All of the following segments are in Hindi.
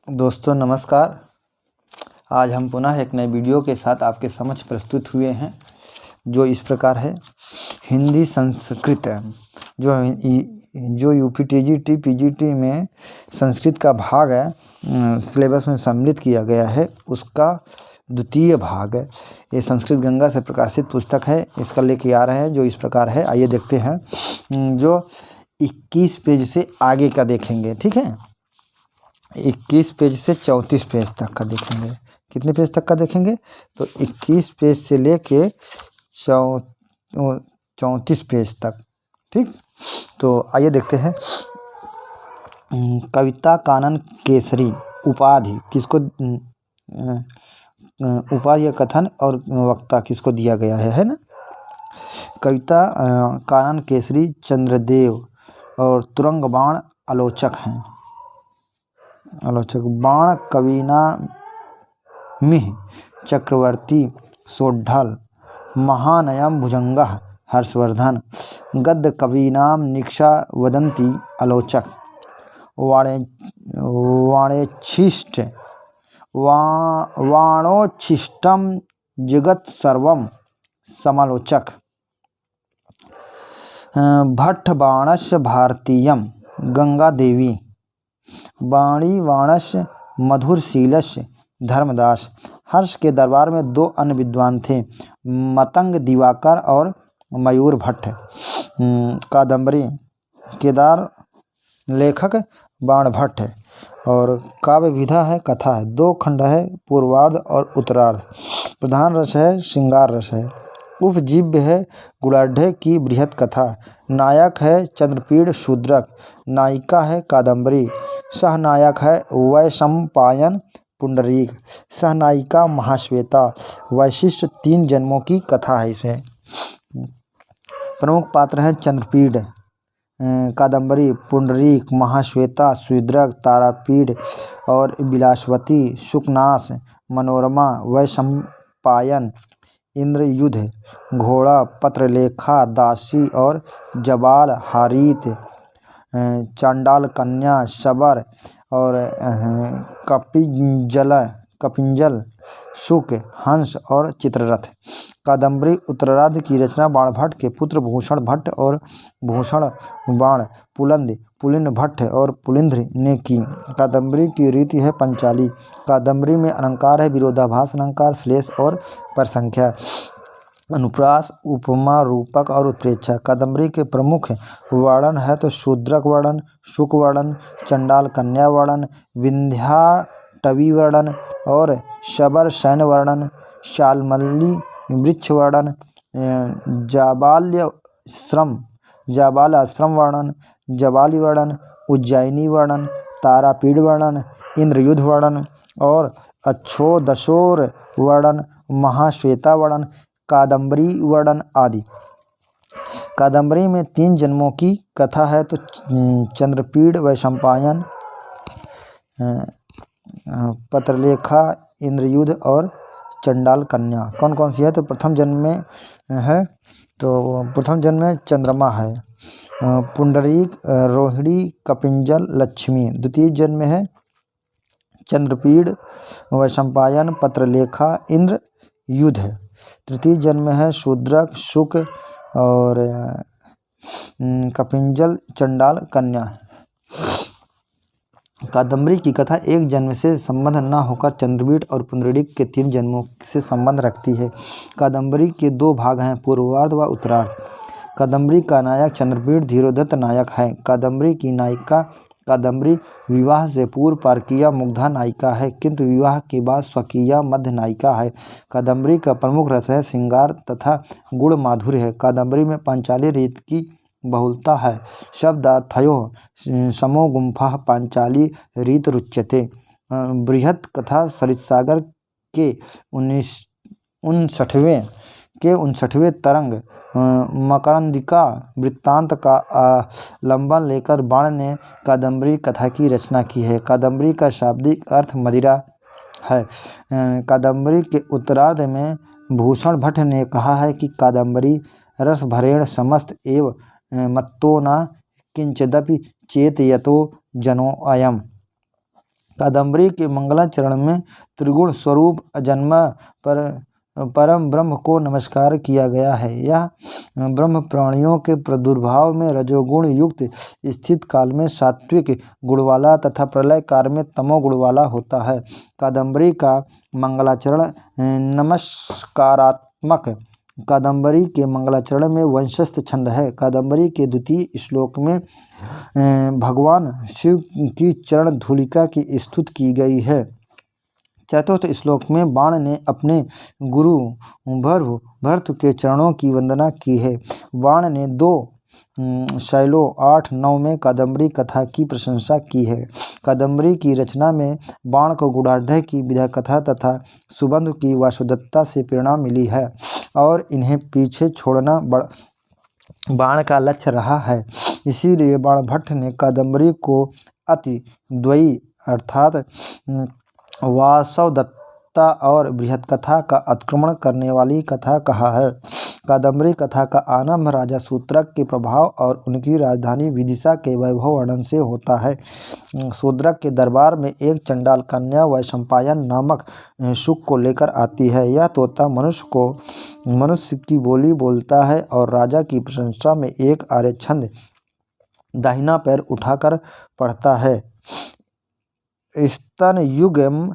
दोस्तों नमस्कार। आज हम पुनः एक नए वीडियो के साथ आपके समक्ष प्रस्तुत हुए हैं, जो इस प्रकार है। हिंदी संस्कृत जो यूपीटीजीटी पीजीटी में संस्कृत का भाग है, सिलेबस में सम्मिलित किया गया है, उसका द्वितीय भाग है। ये संस्कृत गंगा से प्रकाशित पुस्तक है, इसका लेके आ रहे हैं, जो इस प्रकार है। आइए देखते हैं, जो 21 पेज से आगे का देखेंगे। ठीक है, 21 पेज से 34 पेज तक का देखेंगे। कितने पेज तक का देखेंगे? तो 21 पेज से लेके 34 पेज तक। ठीक, तो आइए देखते हैं। कविता कानन केसरी उपाधि किसको, उपाधि कथन और वक्ता किसको दिया गया है ना। कविता कानन केसरी चंद्रदेव और तुरंग बाण आलोचक हैं। बाण कवीना मिह चक्रवर्ती सोढ़ल महानयम भुजंगः हर्षवर्धन गद्य कवीनाम निक्षा वदंती आलोचक वाणेच्छिष्ट वाणोच्छिष्टम जगत सर्वम समालोचक भट्ट बाणस्य भारतीयम गंगा देवी वाणी वाणस्य मधुरशीलस्य धर्मदास। हर्ष के दरबार में दो अन्य विद्वान थे, मतंग दिवाकर और मयूर भट्ट। कादम्बरी केदार लेखक बाण भट्ट है और काव्य विधा है, कथा है। दो खंड है, पूर्वार्ध और उत्तरार्ध। प्रधान रस है, श्रृंगार रस है। उपजीव्य है गुणाढ़ की बृहत कथा। नायक है चंद्रपीड़ शूद्रक। नायिका है कादम्बरी। सहनायक है वैशंपायन पुंडरीक। सहनायिका महाश्वेता। वैशिष्ट 3 जन्मों की कथा है इसमें। प्रमुख पात्र है चंद्रपीड़, कादम्बरी, पुंडरीक, महाश्वेता, शूद्रक, तारापीड़ और विलासवती, सुकनास, मनोरमा, वैशंपायन, इंद्रयुध, घोड़ा, पत्रलेखा, दासी और जबाल, हारीत, चांडाल कन्या, शबर और कपिंजल, शुक, हंस और चित्ररथ। कादम्बरी उत्तरार्ध की रचना बाण भट्ट के पुत्र भूषण भट्ट और भूषण बाण पुलिन भट्ट और पुलिंद्र ने की। कादम्बरी की रीति है पंचाली। कादम्बरी में अलंकार है विरोधाभास अलंकार, श्लेष और परसंख्या, अनुप्रास, उपमा, रूपक और उत्प्रेक्षा। कादम्बरी के प्रमुख वर्णन है तो शूद्रक वर्णन, शुक वर्णन, चंडाल कन्या वर्णन, विंध्याटवी वर्णन और शबर सैन्य वर्णन, शाल्मली वृक्ष वर्णन, जाबाल आश्रम वर्णन, जबाली वर्णन, उज्जैनी वर्णन, तारापीड़ वर्णन, इंद्रयुध वर्णन और अच्छोदशोर वर्णन, महाश्वेता वर्णन, कादम्बरी वर्णन आदि। कादम्बरी में 3 जन्मों की कथा है तो चंद्रपीड़, वैशंपायन, पत्रलेखा, इंद्रयुध और चंडाल कन्या। कौन कौन सी है? तो प्रथम जन्म में है, तो प्रथम जन्म में चंद्रमा है, पुंडरीक, रोहिणी, कपिंजल, लक्ष्मी। द्वितीय जन्म में है चंद्रपीड़, वैशंपायन, पत्रलेखा, इंद्रयुध। तृतीय जन्म में है शूद्रक, शुक और कपिंजल, चंडाल कन्या। कादम्बरी की कथा एक जन्म से संबंध न होकर चंद्रपीड़ और पुंडरीक के 3 जन्मों से संबंध रखती है। कादम्बरी के 2 भाग हैं, पूर्वार्ध व उत्तरार्ध। कादम्बरी का नायक चंद्रपीड़ धीरोदत्त नायक है। कादम्बरी की नायिका कादम्बरी विवाह से पूर्व पारकीया मुग्धा नायिका है, किंतु विवाह के बाद स्वकीया मध्य नायिका है। कादम्बरी का प्रमुख रस है श्रृंगार तथा गुण माधुर्य है। कादम्बरी में पांचाली रीत की बहुलता है। शब्दार्थयोः समो गुंफा पांचाली रीत रुच्यते। बृहत कथा सरितसागर के 59वें तरंग मकरंदिका वृत्तांत का अवलंबन लेकर बाण ने कादम्बरी कथा की रचना की है। कादम्बरी का शाब्दिक अर्थ मदिरा है। कादम्बरी के उत्तरार्ध में भूषण भट्ट ने कहा है कि कादम्बरी रस भरेण समस्त एव मत्तो न किंचिदपि चेत यतो जनो अयम। कादम्बरी के मंगलाचरण में त्रिगुण स्वरूप अजन्मा परम ब्रह्म को नमस्कार किया गया है। यह ब्रह्म प्राणियों के प्रादुर्भाव में रजोगुण युक्त, स्थित काल में सात्विक गुण वाला तथा प्रलय काल में तमोगुण वाला होता है। कादम्बरी का मंगलाचरण नमस्कारात्मक। कादम्बरी के मंगलाचरण में वंशस्थ छंद है। कादम्बरी के द्वितीय श्लोक में भगवान शिव की चरण धूलिका की स्तुति की गई है। चतुर्थ श्लोक में बाण ने अपने गुरु भर्तृ के चरणों की वंदना की है। बाण ने 2 शैलों 8-9 में कादम्बरी कथा की प्रशंसा की है। कादम्बरी की रचना में बाण को गुणाढ़ की विधा कथा तथा सुबंधु की वासुदत्ता से प्रेरणा मिली है और इन्हें पीछे छोड़ना बाण का लक्ष्य रहा है। इसीलिए बाणभट्ट ने कादम्बरी को अति द्वयी अर्थात वासवदत्ता और बृहत्कथा का अतिक्रमण करने वाली कथा कहा है। कादम्बरी कथा का आरंभ राजा शूद्रक के प्रभाव और उनकी राजधानी विदिशा के वैभव वर्णन से होता है। शूद्रक के दरबार में एक चंडाल कन्या वैशंपायन नामक शुक को लेकर आती है। यह तोता मनुष्य की बोली बोलता है और राजा की प्रशंसा में एक आर्य छंद दाहिना पैर उठाकर पढ़ता है। स्तनयुगम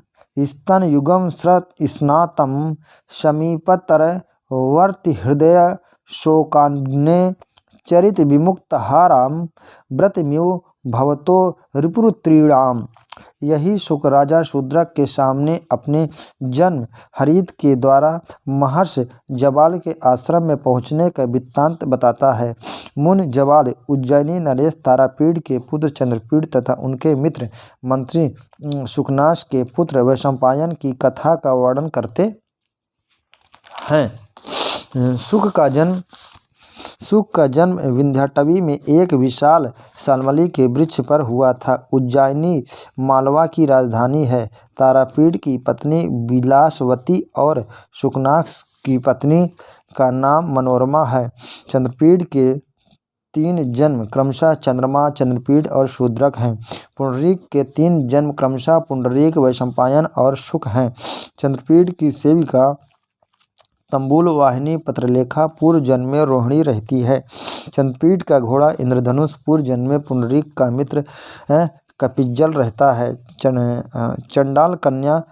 स्नातम समीपतरवर्ति हृदय शोकाग्ने चरित विमुक्तहाराम व्रतम्यु भवतो रिपुरुत्रीणाम। यही शुक राजा शूद्रक के सामने अपने जन्म हरित के द्वारा महर्षि जबाल के आश्रम में पहुँचने का वृत्तांत बताता है। मुनि जबाल उज्जैनी नरेश तारापीड़ के पुत्र चंद्रपीड़ तथा उनके मित्र मंत्री सुकनाश के पुत्र वैशंपायन की कथा का वर्णन करते हैं। शुक का जन्म विंध्याटवी में एक विशाल शाल्मली के वृक्ष पर हुआ था। उज्जैनी मालवा की राजधानी है। तारापीड़ की पत्नी विलासवती और सुकनाश की पत्नी का नाम मनोरमा है। चंद्रपीड़ के 3 जन्म क्रमशः चंद्रमा, चंद्रपीड़ और शूद्रक हैं। पुंडरीक के 3 जन्म क्रमशः पुंडरीक, वैशंपायन और शुक हैं। चंद्रपीड़ की सेविका तंबुल वाहिनी पत्रलेखा पूर्व जन्म में रोहिणी रहती है। चंद्रपीड़ का घोड़ा इंद्रधनुष पूर्व जन्म में पुंडरीक का मित्र कपिज्जल रहता है। चंडाल कन्या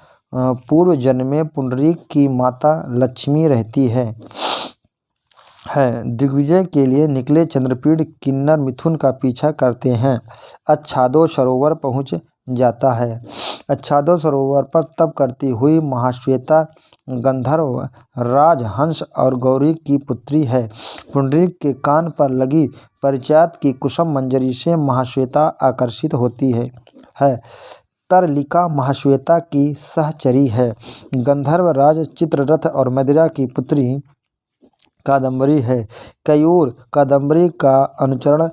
पूर्व जन्म में पुंडरीक की माता लक्ष्मी रहती है। दिग्विजय के लिए निकले चंद्रपीड़ किन्नर मिथुन का पीछा करते हैं। अच्छादो सरोवर पहुँच जाता है। अच्छादो सरोवर पर तप करती हुई महाश्वेता गंधर्व राज हंस और गौरी की पुत्री है। पुंडरीक के कान पर लगी परिचायत की कुसुम मंजरी से महाश्वेता आकर्षित होती है। तरलिका महाश्वेता की सहचरी है। गंधर्व राज चित्ररथ और मदिरा की पुत्री कादम्बरी है। कयूर कादम्बरी का अनुचरण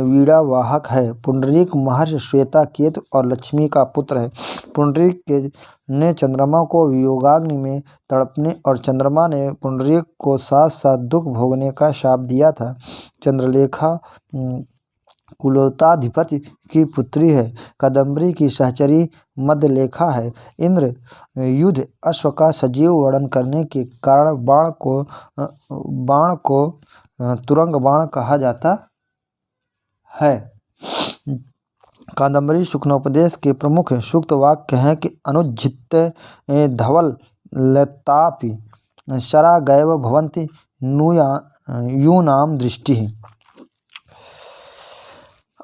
वीणा वाहक है। पुंडरीक महर्षि श्वेता केतु और लक्ष्मी का पुत्र है। पुंडरीक ने चंद्रमा को वियोगाग्नि में तड़पने और चंद्रमा ने पुंडरीक को साथ साथ दुख भोगने का शाप दिया था। चंद्रलेखा कुलोताधिपति की पुत्री है। कादम्बरी की सहचरी मध्यलेखा है। इंद्र युद्ध अश्व का सजीव वर्णन करने के कारण बाण को तुरंग बाण कहा जाता है। कादम्बरी शुक्नोपदेश के प्रमुख सूक्त वाक्य हैं कि अनुज्झित धवल लतापि शरागैव भवन्ति यूनाम दृष्टिः।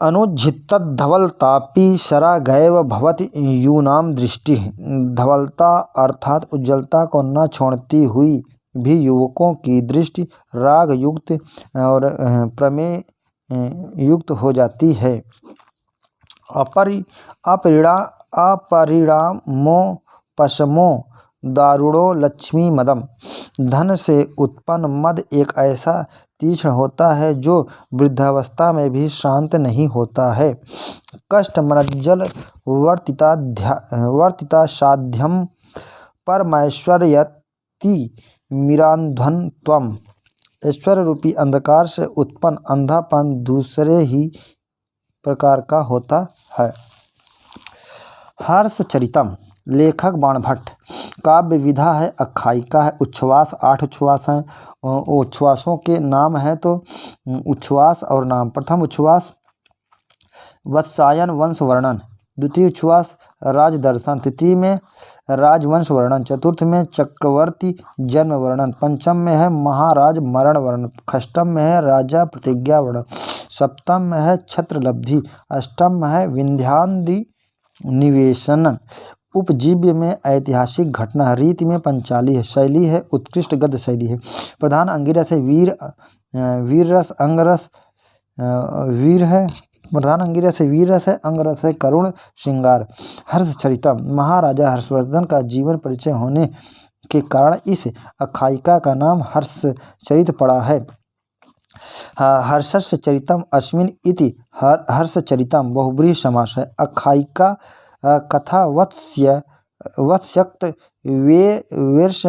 अनुज्झितद्धवलतापि शरागैव भवति यूनाम दृष्टिः। धवलता अर्थात उज्ज्वलता को न छोड़ती हुई भी युवकों की दृष्टि राग युक्त और प्रमेय युक्त हो जाती है। अपरिणामो पशमो दारुणो लक्ष्मी मदम। धन से उत्पन्न मद एक ऐसा तीक्ष्ण होता है जो वृद्धावस्था में भी शांत नहीं होता है। कष्टमज्जल वर्तिता साध्यम परमैश्वर्यति मिरान्ध्वन त्वम्। ऐश्वर्य रूपी अंधकार से उत्पन्न अंधापन दूसरे ही प्रकार का होता है। हर्षचरितम लेखक बाणभट्ट। काव्य विधा है आख्यायिका है। उच्छ्वास 8 उच्छ्वास हैं। उच्छ्वासों के नाम है तो उच्छ्वास और नाम। प्रथम उच्छ्वास वत्सायन वंश वर्णन। द्वितीय उच्छ्वास राजदर्शन। तृतीय में राजवंश वर्णन। चतुर्थ में चक्रवर्ती जन्म वर्णन। पंचम में है महाराज मरण वर्णन। षष्ठम में है राजा प्रतिज्ञा वर्णन। सप्तम में है छत्रलब्धि। अष्टम में है विंध्यादि निवेशन। उपजीव्य में ऐतिहासिक घटना। रीति में पंचाली है। शैली है उत्कृष्ट गद्य शैली है। प्रधान अंगिरस है वीर रस अंगरस वीर है। प्रधान अंगिरस है वीर रस है। अंगरस है करुण श्रृंगार। हर्षचरितम महाराजा हर्षवर्धन का जीवन परिचय होने के कारण इस आख्यायिका का नाम हर्षचरित पड़ा है। हर्षस्य चरितम अस्मिन् इति हर्षचरितम बहुब्रीहि समास है। आख्यायिका कथा वत्स्यक्त वेर्ष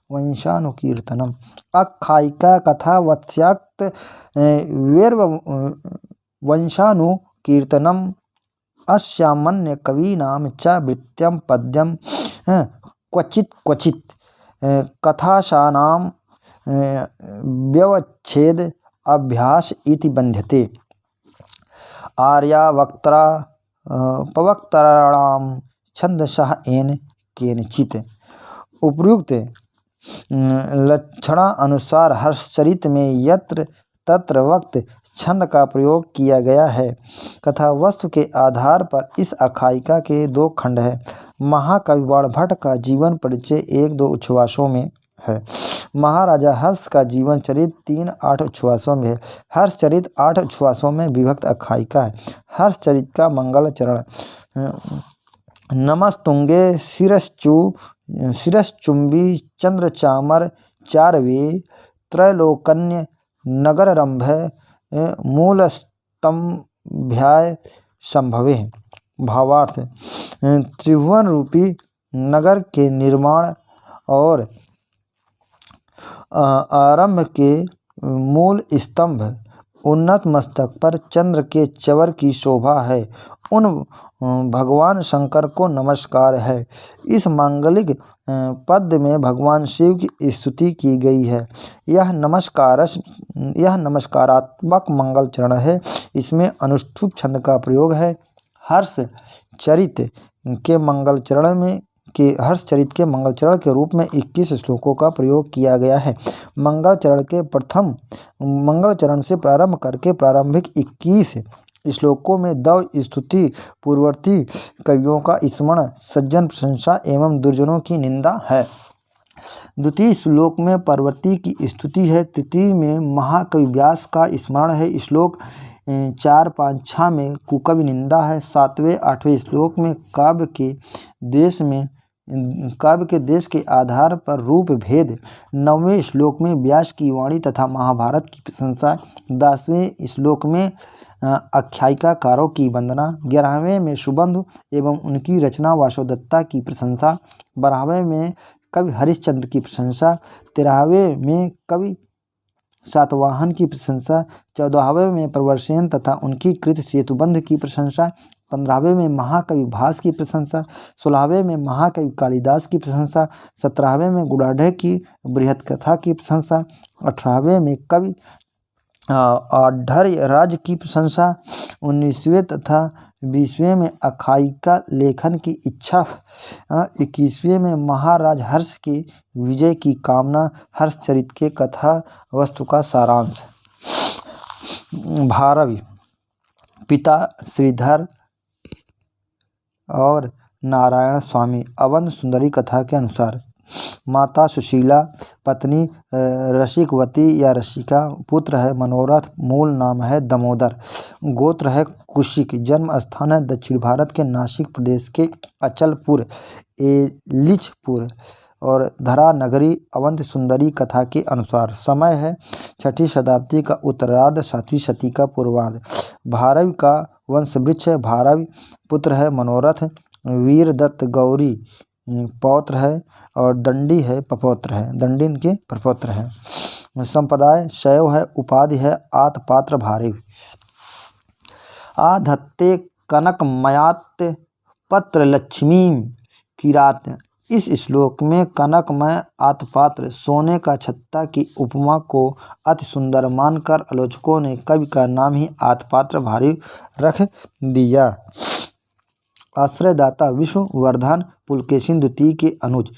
वंशानुकीर्तनम। आख्यायिका कथा वत्स्यक्त वंशानुकीर्तनम अस्यामन्य कवीनां च वृत्त्यं पद्यं क्वचित् क्वचित् कथाशानां व्यवच्छेद अभ्यास इति बन्ध्यते। आर्यावक्त्रा पवक्त्राणां छन्दसः येन केनचित्। उपयुक्त लक्षणानुसार हर्षचरित में यत्र तत्र वक्त छंद का प्रयोग किया गया है। कथा वस्तु के आधार पर इस आख्यायिका के 2 खंड हैं। महाकवि बाणभट्ट का जीवन परिचय 1-2 उच्छ्वासों में है। महाराजा हर्ष का जीवन चरित 3-8 उच्छ्वासों में है। हर्षचरित 8 उच्छ्वासों में विभक्त आख्यायिका है। हर्षचरित का मंगल चरण। नमस्तुंगे शिरश्चुंबी चंद्रचामर चारवे त्रैलोकन्य नगररंभ मूलस्तंभ्याय संभवे। भावार्थ त्रिभुवन रूपी नगर के निर्माण और आरंभ के मूल स्तंभ उन्नत मस्तक पर चंद्र के चवर की शोभा है। उन भगवान शंकर को नमस्कार है। इस मांगलिक पद्य में भगवान शिव की स्तुति की गई है। यह नमस्कारात्मक मंगल चरण है। इसमें अनुष्ठुप छंद का प्रयोग है। हर्षचरित के मंगल चरण के रूप में 21 श्लोकों का प्रयोग किया गया है। मंगल चरण से प्रारंभ करके प्रारंभिक 21 श्लोकों में दव स्तुति पूर्ववर्ती कवियों का स्मरण, सज्जन प्रशंसा एवं दुर्जनों की निंदा है। द्वितीय श्लोक में पार्वती की स्तुति है। तृतीय में महाकवि व्यास का स्मरण है। श्लोक 4, 5, 6 में कुकवि निंदा है। 7वें 8वें श्लोक में काव्य के देश के आधार पर रूप भेद। 9वें श्लोक में व्यास की वाणी तथा महाभारत की प्रशंसा। 10वें श्लोक में आख्यायिकाकारों की वंदना। 11वें में सुबंधु एवं उनकी रचना वासवदत्ता की प्रशंसा। 12वें में कवि हरिश्चंद्र की प्रशंसा। 13वें में कवि सातवाहन की प्रशंसा। 14वें में प्रवरसेन तथा उनकी कृत सेतुबंध की प्रशंसा। 15वें में महाकवि भास की प्रशंसा। 16वें में महाकवि कालिदास की प्रशंसा। 17वें में गुडाढ्य की बृहत कथा की प्रशंसा। 18वें में कवि आढर्य राज की प्रशंसा। 19वें तथा 20वें में आख्यायिका लेखन की इच्छा। 21वें में महाराज हर्ष के विजय की कामना। हर्षचरित के कथा वस्तु का सारांश। भारवि पिता श्रीधर और नारायण स्वामी। अवंत सुंदरी कथा के अनुसार माता सुशीला, पत्नी रसिकवती या रसिका, पुत्र है मनोरथ, मूल नाम है दमोदर, गोत्र है कुशिक, जन्म स्थान है दक्षिण भारत के नासिक प्रदेश के अचलपुर एलिचपुर और धरा नगरी। अवंत सुंदरी कथा के अनुसार समय है 6ठी शताब्दी का उत्तरार्ध, 7वीं शती का पूर्वार्ध। भारवि का वंश वृक्ष है। भारवि पुत्र है मनोरथ, वीरदत्त गौरी पौत्र है और दंडी है प्रपौत्र है। दंडी इनके प्रपौत्र है। संप्रदाय शैव है, उपाधि है आतपात्र भारी। आधत्ते कनकमयात पत्र लक्ष्मी किरात। इस श्लोक में कनकमय आतपात्र सोने का छत्ता की उपमा को अति सुंदर मानकर आलोचकों ने कवि का नाम ही आतपात्र भारी रख दिया। आश्रयदाता विष्णुवर्धन पुलकेशिन द्वितीय के अनुज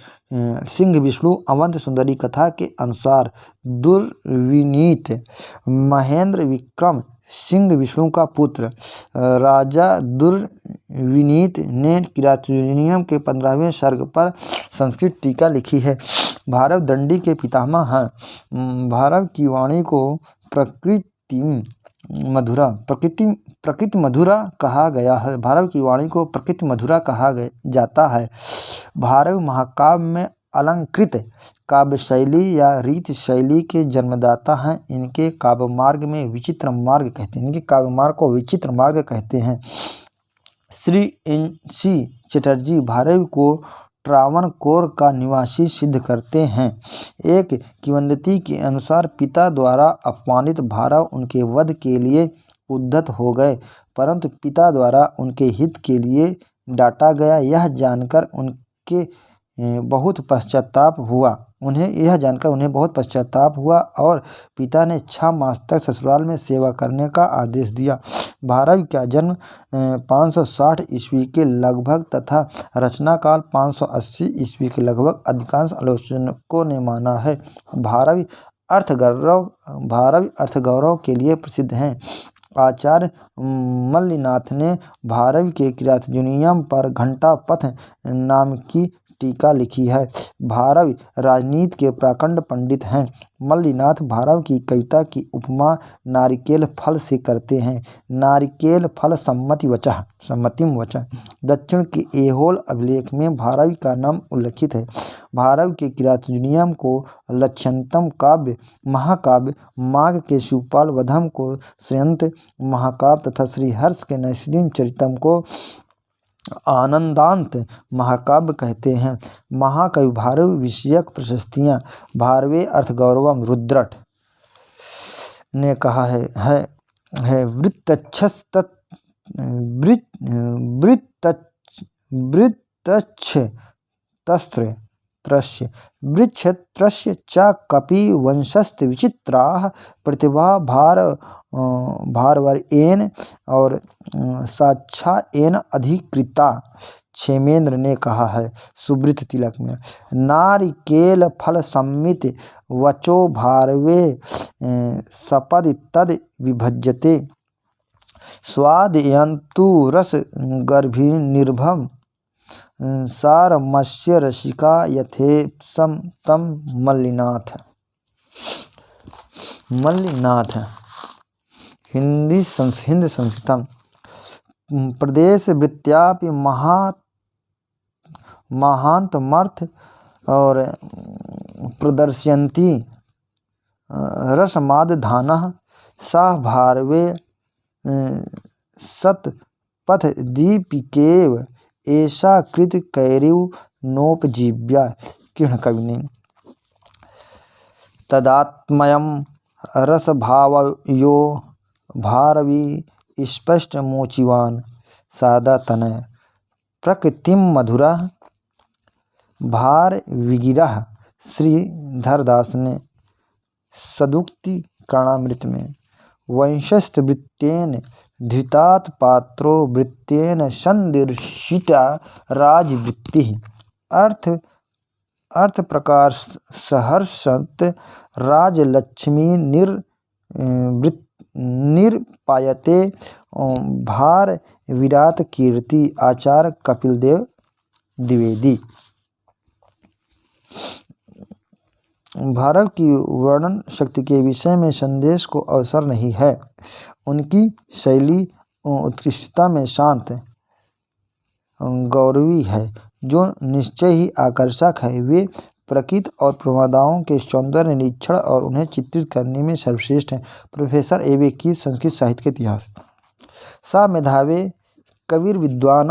सिंह विष्णु अवंत सुंदरी कथा के अनुसार दुर्विनीत महेंद्र विक्रम सिंह विष्णु का पुत्र राजा दुर्विनीत ने किरातुनियम के 15वें सर्ग पर संस्कृत टीका लिखी है। भारव दंडी के पितामह हैं। भारव की वाणी को प्रकृति मधुरा कहा गया है। भारव की वाणी को प्रकृति मधुरा कहा जाता है। भारव महाकाव्य में अलंकृत काव्य शैली या रीत शैली के जन्मदाता हैं। इनके काव्य मार्ग में विचित्र मार्ग कहते हैं। इनके काव्य मार्ग को विचित्र मार्ग कहते हैं। श्री NC चटर्जी भारव को ट्रावणकोर का निवासी सिद्ध करते हैं। एक किंवदंती के अनुसार पिता द्वारा अपमानित भारव उनके वध के लिए उद्यत हो गए, परंतु पिता द्वारा उनके हित के लिए डांटा गया। यह जानकर उन्हें बहुत पश्चाताप हुआ और पिता ने 6 मास तक ससुराल में सेवा करने का आदेश दिया। भारव का जन्म 560 ईस्वी के लगभग तथा रचना काल 580 ईस्वी के लगभग अधिकांश आलोचकों ने माना है। भारव अर्थगौरव के लिए प्रसिद्ध हैं। आचार्य मल्लिनाथ ने भारव के किरातजुनियम पर घंटापथ नाम की टीका लिखी है। भारव राजनीति के प्रकांड पंडित हैं। मल्लिनाथ भारव की कविता की उपमा नारिकेल फल से करते हैं। नारिकेल फल सम्मतिम वचः। दक्षिण के ऐहोल अभिलेख में भारव का नाम उल्लिखित है। भारव के किरातजुनियम को लक्ष्यंतम काव्य महाकाव्य, माघ के शिवपाल वधम को श्रेयंत महाकाव्य तथा श्रीहर्ष के नैषधीय चरितम को आनंदांत महाकाव्य कहते हैं। महाकवि भारव विषयक प्रशस्तियाँ। भारवे अर्थगौरवम रुद्रट ने कहा है वृक्षत्रस्य च कपि वंशस्थ विचित्राः प्रतिभा भारवर्येण और साक्षा एन अधिकृता। क्षेमेंद्र ने कहा है सुब्रत तिलक में। नारिकेल फल सम्मित वचो भारवे सपदि तद विभज्यते स्वादयन्तु रस गर्भिनिर्भम सारमस्य रसिका यथेप्सम तम। मल्लिनाथ हिंद संस्कृतम प्रदेश वृत्त्यापि महान्तमर्थ और प्रदर्शयन्ति रसमादधानः सः भारवे शतपथदीपिकेव एषा कृत कैरिव नोपजीव्या। कृष्ण कवि ने तदात्मयम रसभावयो भारवी स्पष्ट मोचिवान सादा तनय प्रकृतिम मधुरा भार विगिरह। श्रीधरदास ने सदुक्ति कर्णामृत में वंशस्थ वृत्तेन धृतात् पात्रो वृत्तेन संदर्शिता राजवृत्ति। अर्थ प्रकार सहर्षत राजलक्ष्मी निर्पायते भार विराट कीर्ति। आचार्य कपिलदेव द्विवेदी। भारव की वर्णन शक्ति के विषय में संदेश को अवसर नहीं है। उनकी शैली उत्कृष्टता में शांत गौरवी है जो निश्चय ही आकर्षक है। वे प्रकृति और प्रमादाओं के सौंदर्य निरीक्षण और उन्हें चित्रित करने में सर्वश्रेष्ठ हैं। Professor A.V. की संस्कृत साहित्य के इतिहास। सा मेधावे कविर विद्वान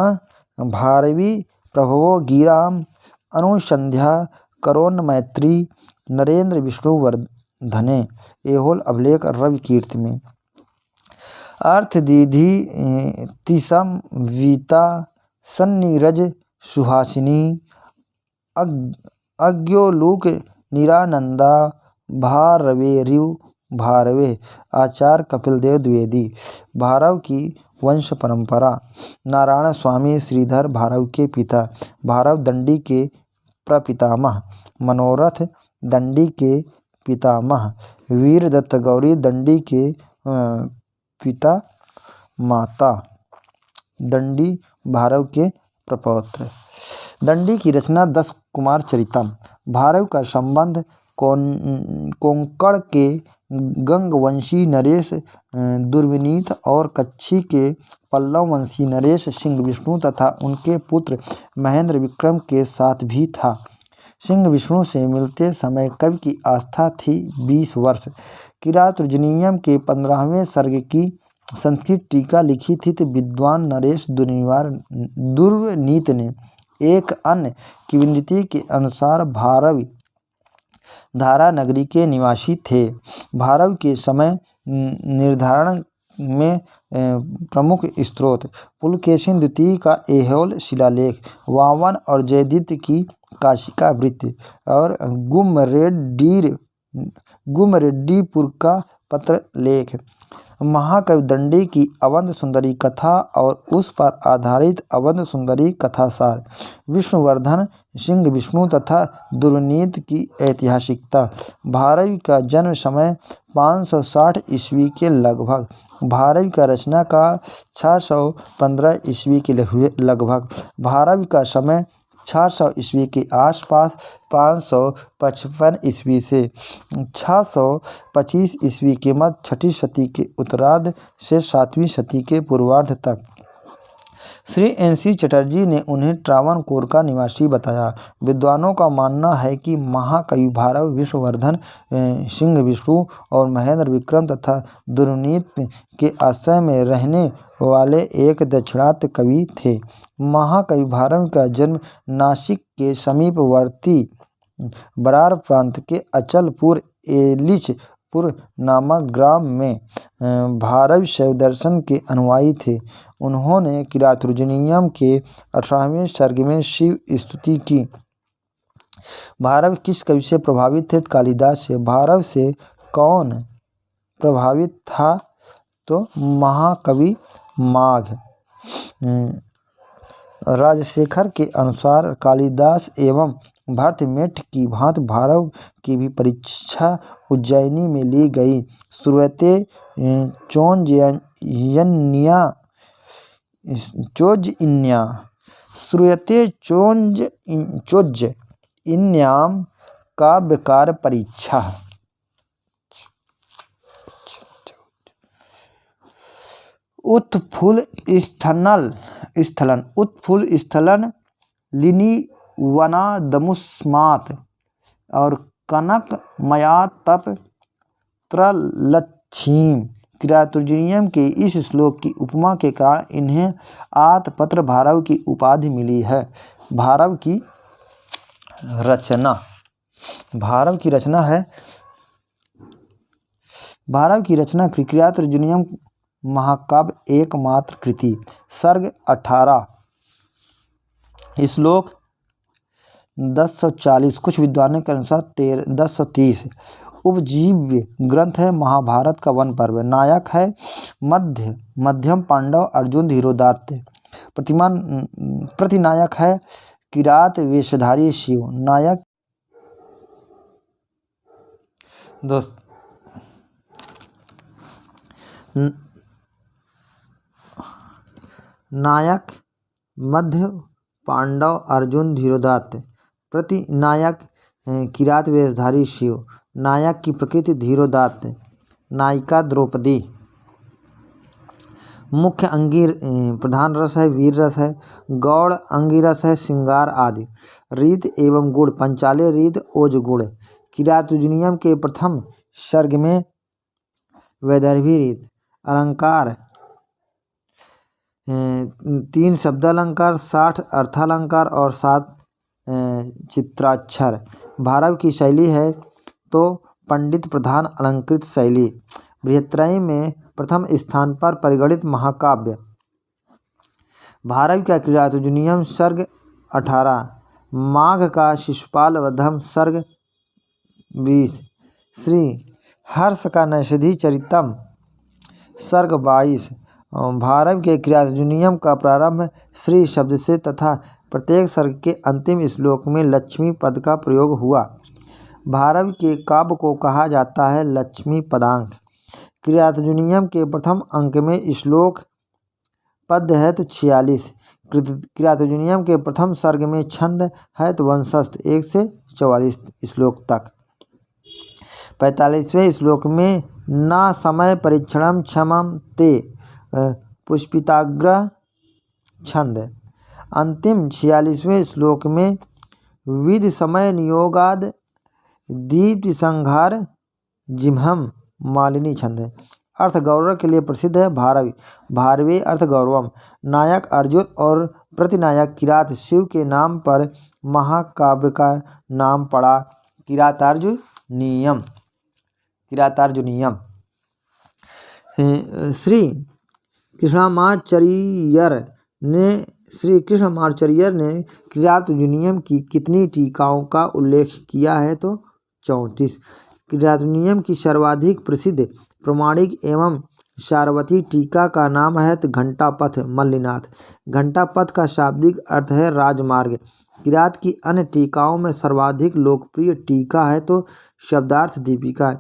भारवी प्रभवो गिराम अनुसंध्या करोन्न मैत्री नरेंद्र धने एहोल अभिलेख रवि कीर्ति में। अर्थ दीधि तिसम वीता सन्नीरज सुहासिनी अज्ञोलूक निरानंदा भारवेरु भारवे। आचार्य कपिलदेव द्विवेदी। भारव की वंश परंपरा। नारायण स्वामी श्रीधर भारव के पिता, भारव दंडी के प्रपितामह, मनोरथ दंडी के पितामह, वीरदत्त गौरी दंडी के पिता माता, दंडी भारव के प्रपौत्र। दंडी की रचना 10 कुमार चरितम। भारव का संबंध कोंकण के गंगवंशी नरेश दुर्विनीत और कच्छी के पल्लव वंशी नरेश सिंह विष्णु तथा उनके पुत्र महेंद्र विक्रम के साथ भी था। सिंह विष्णु से मिलते समय कवि की आस्था थी 20 वर्ष। किरातुर्जनियम के 15वें सर्ग की संस्कृत टीका लिखी थी तो विद्वान नरेश दुर्विनीत ने एक अन्य किंवदंती के अनुसार भारव धारा नगरी के निवासी थे। भारव के समय निर्धारण में प्रमुख स्रोत पुलकेशिन द्वितीय का ऐहोल शिलालेख, वामन और जयद्रथ की काशिका वृत्ति और गुमरेड्डीपुर का पत्र लेख, महाकवि दंडी की अवध सुंदरी कथा और उस पर आधारित अवध सुंदरी कथासार, विष्णुवर्धन सिंह विष्णु तथा दुर्विनीत की ऐतिहासिकता। भारव का जन्म समय 560 ईस्वी के लगभग, भारव का रचना का 615 ईस्वी के लगभग, भारव का समय 600 ईस्वी के आसपास 555 ईस्वी से 625 ईस्वी के मध्य 6ठी शती के उत्तरार्ध से 7वीं शती के पूर्वार्ध तक। श्री NC चटर्जी ने उन्हें ट्रावणकोर का निवासी बताया। विद्वानों का मानना है कि महाकवि भारव विष्णुवर्धन सिंह विष्णु और महेंद्र विक्रम तथा दुर्विनीत के आश्रय में रहने वाले एक दक्षिणात्य कवि थे। महाकवि भारव का जन्म नासिक के समीपवर्ती बरार प्रांत के अचलपुर एलिचपुर नामक ग्राम में। भारव शैव दर्शन के अनुयायी थे। उन्होंने किरातुर्जनियम के 18वें सर्ग में शिव स्तुति की। भारव किस कवि से प्रभावित थे? कालिदास से। भारव से कौन प्रभावित था? तो महाकवि माघ। राजशेखर के अनुसार कालिदास एवं भरतमेट की भांति भारव की भी परीक्षा उज्जैनी में ली गई। श्रूयते चोज्यन्यां काव्यकार परीक्षा। उत्फुल्लस्थलन लिनिवनादमुष्मात् और कनक मयातप त्रलच्छीम। किरातुर्जनियम के इस श्लोक की उपमा के कारण इन्हें आतपत्र भारव की उपाधि मिली है। भारव की रचना किरातुर्जनियम महाकाव्य एकमात्र कृति। सर्ग 18, श्लोक 1040, कुछ विद्वानों के अनुसार 1030। उपजीव्य ग्रंथ है महाभारत का वन पर्व। नायक है मध्यम पांडव अर्जुन धीरोदात्य। प्रतिनायक है किरात वेशधारी शिव। नायक मध्य पांडव अर्जुन धीरोदात्य। प्रतिनायक किरात वेशधारी शिव। नायक की प्रकृति धीरोदात्य। नायिका द्रौपदी। मुख्य अंगी प्रधान रस है वीर रस है। गौड़ अंगी रस है श्रृंगार आदि। रीत एवं गुण पंचाले रीत ओज गुण। किरातुर्जनियम के प्रथम सर्ग में वैदर्भी रीत। अलंकार 3 शब्दालंकार, 60 अर्थालंकार और 7 चित्राक्षर। भारव की शैली है तो पंडित प्रधान अलंकृत शैली। बृहत्त्रयी में प्रथम स्थान पर परिगणित महाकाव्य। भारवि का किरातोजुनियम सर्ग 18, माघ का शिशुपाल वधम सर्ग 20, श्री हर्ष का नैषधि चरितम सर्ग 22। भारवि के किरातोजुनियम का प्रारंभ श्री शब्द से तथा प्रत्येक सर्ग के अंतिम श्लोक में लक्ष्मी पद का प्रयोग हुआ। भारवि के काव्य को कहा जाता है लक्ष्मी पदांक। किरातोजुनियम के प्रथम अंक में श्लोक पद्य है तो 46। किरातोजुनियम के प्रथम सर्ग में छंद है तो वंशस्थ 1 से 44 श्लोक तक। 45वें श्लोक में ना समय परीक्षणम क्षमम ते पुष्पिताग्र छंद। अंतिम 46वें श्लोक में विधि समय नियोगाद दीप्ति संहार जिम्हम मालिनी छंद है। अर्थ गौरव के लिए प्रसिद्ध है भारवि। भारवे अर्थ गौरवम। नायक अर्जुन और प्रतिनायक किरात शिव के नाम पर महाकाव्य का नाम पड़ा किरातार्जुनीयम। किरातार्जुनीयम। श्री कृष्णामाचार्यर ने किरातोजुनियम की कितनी टीकाओं का उल्लेख किया है तो 34। किरातोजुनियम की सर्वाधिक प्रसिद्ध प्रमाणिक एवं सारवती टीका का नाम है तो घंटापथ मल्लिनाथ। घंटापथ का शाब्दिक अर्थ है राजमार्ग। किरात की अन्य टीकाओं में सर्वाधिक लोकप्रिय टीका है तो शब्दार्थ दीपिका।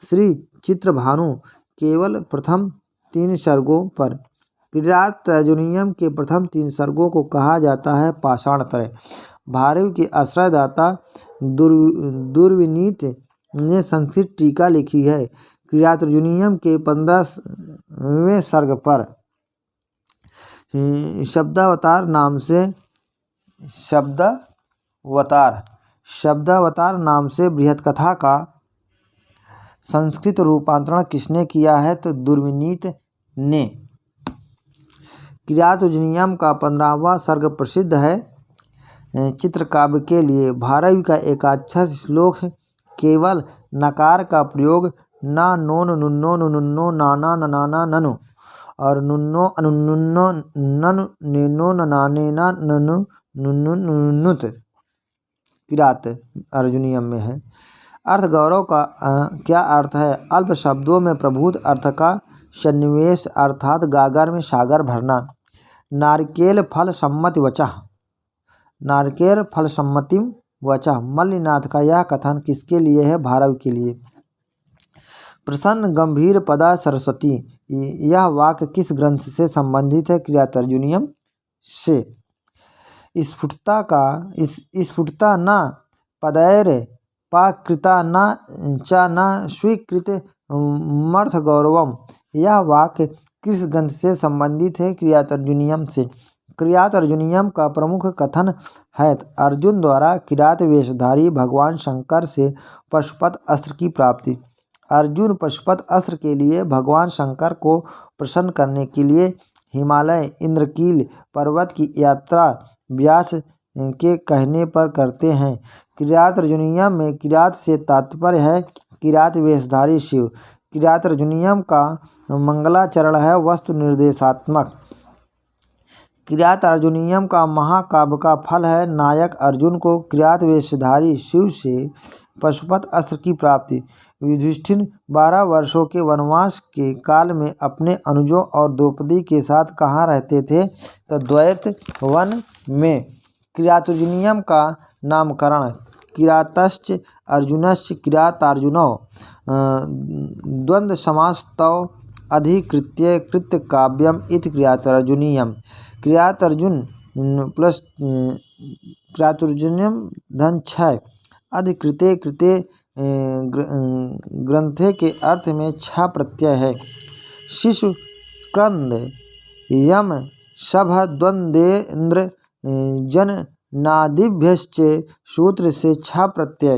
श्री चित्रभानु केवल प्रथम 3 सर्गों पर। किरातोजुनियम के प्रथम 3 सर्गों को कहा जाता है पाषाणत्रय। भारवि के आश्रयदाता दुर्विनीत ने संस्कृत टीका लिखी है। किरातोजुनियम के 15वें सर्ग पर शब्दावतार नाम से बृहत कथा का संस्कृत रूपांतरण किसने किया है तो दुर्विनीत ने। किरातोजुनियम का 15वां सर्ग प्रसिद्ध है चित्रकाव्य के लिए। भारवि का एकाक्षर श्लोक केवल नकार का प्रयोग ना नोन नुन्नो नुन्नो नाना ननाना ननु और नुन्नो अनुन्नो ननु नेनो ननानेना ननु नुन्नु नुन्नुत किरात अर्जुनियम में है। अर्थ गौरव का क्या अर्थ है? अल्प शब्दों में प्रभुत अर्थ का सन्निवेश अर्थात गागर में सागर भरना। नारिकेल फल सम्मति वचः। नारिकेल फल सम्मतिम वचः। मल्लिनाथ का यह कथन किसके लिए है? भारवि के लिए। प्रसन्न गंभीर पदा सरस्वती, यह वाक्य किस ग्रंथ से संबंधित है? किरातोजुनियम से। स्फुटता न पदैर पाकृता न च न स्वीकृत मर्थ गौरवम, यह वाक्य किस ग्रंथ से संबंधित है? किरातोजुनियम से। किरातोजुनियम का प्रमुख कथन है अर्जुन द्वारा किरात वेशधारी भगवान शंकर से पशुपत अस्त्र की प्राप्ति। अर्जुन पशुपत अस्त्र के लिए भगवान शंकर को प्रसन्न करने के लिए हिमालय इंद्रकील पर्वत की यात्रा व्यास के कहने पर करते हैं। किरातोजुनियम में किरात से तात्पर्य है किरात वेशधारी शिव। किरातोजुनियम का मंगलाचरण है वस्तु निर्देशात्मक। किरातोजुनियम का महाकाव्य का फल है नायक अर्जुन को किरात वेशधारी शिव से पशुपत अस्त्र की प्राप्ति। युधिष्ठिर 12 वर्षों के वनवास के काल में अपने अनुजों और द्रौपदी के साथ कहाँ रहते थे? तो द्वैत वन में। किरातोजुनियम का नामकरण किरातश्च अर्जुनश्च किरातार्जुनौ द्वंद्व समास तौ अधिकृत्य कृत्य काव्यम इति किरातोजुनियम। किरातोजुनियम धन 6 अधिकृते कृते ग्रंथे के अर्थ में 6 प्रत्यय है। शिशु क्रंद यम शभ द्वंद्वेन्द्र जन नादिभ्यश्च सूत्र से 6 प्रत्यय।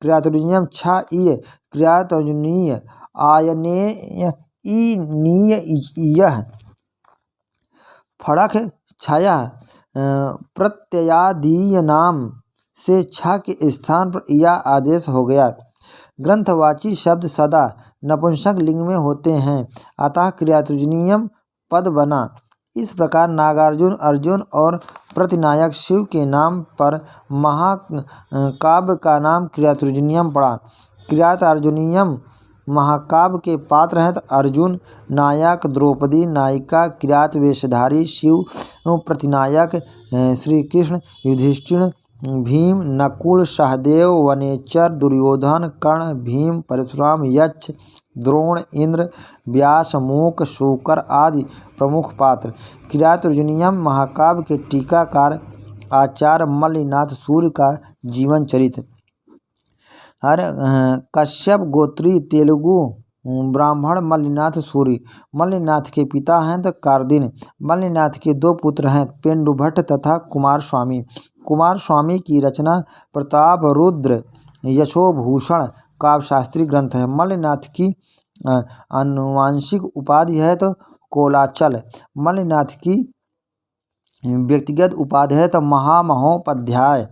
किरातोजुनियम 6 ईय किरातोजुनीय आयनेय ईनीय फड़क छाया प्रत्ययादीय नाम से 6 के स्थान पर या आदेश हो गया। ग्रंथवाची शब्द सदा नपुंसक लिंग में होते हैं, अतः क्रियातृजनीयम पद बना। इस प्रकार नागार्जुन, अर्जुन और प्रतिनायक शिव के नाम पर महाकाव्य का नाम क्रियातृजनीयम पड़ा। क्रियातर्जुनीयम महाकाव्य के पात्र हैं तो अर्जुन नायक, द्रौपदी नायिका, किरात वेशधारी शिव प्रतिनायक, श्री कृष्ण, युधिष्ठिर, भीम, नकुल, सहदेव, वनेचर, दुर्योधन, कर्ण, भीम, परशुराम, यक्ष, द्रोण, इंद्र, व्यास, मूक, शूकर आदि प्रमुख पात्र। किरातर्जुनीयम महाकाव्य के टीकाकार आचार्य मल्लिनाथ सूर्य का जीवन चरित्र। कश्यप गोत्री तेलुगु ब्राह्मण मल्लिनाथ सूर्य। मल्लिनाथ के पिता हैं तो कार्दिन। मल्लिनाथ के दो पुत्र हैं, पेंडुभट्ट तथा कुमार स्वामी। कुमार स्वामी की रचना प्रताप रुद्र यशोभूषण काव्यशास्त्री ग्रंथ है। मल्लिनाथ की आनुवांशिक उपाधि है तो कोलाचल। मल्लिनाथ की व्यक्तिगत उपाधि है तो महामहोपाध्याय।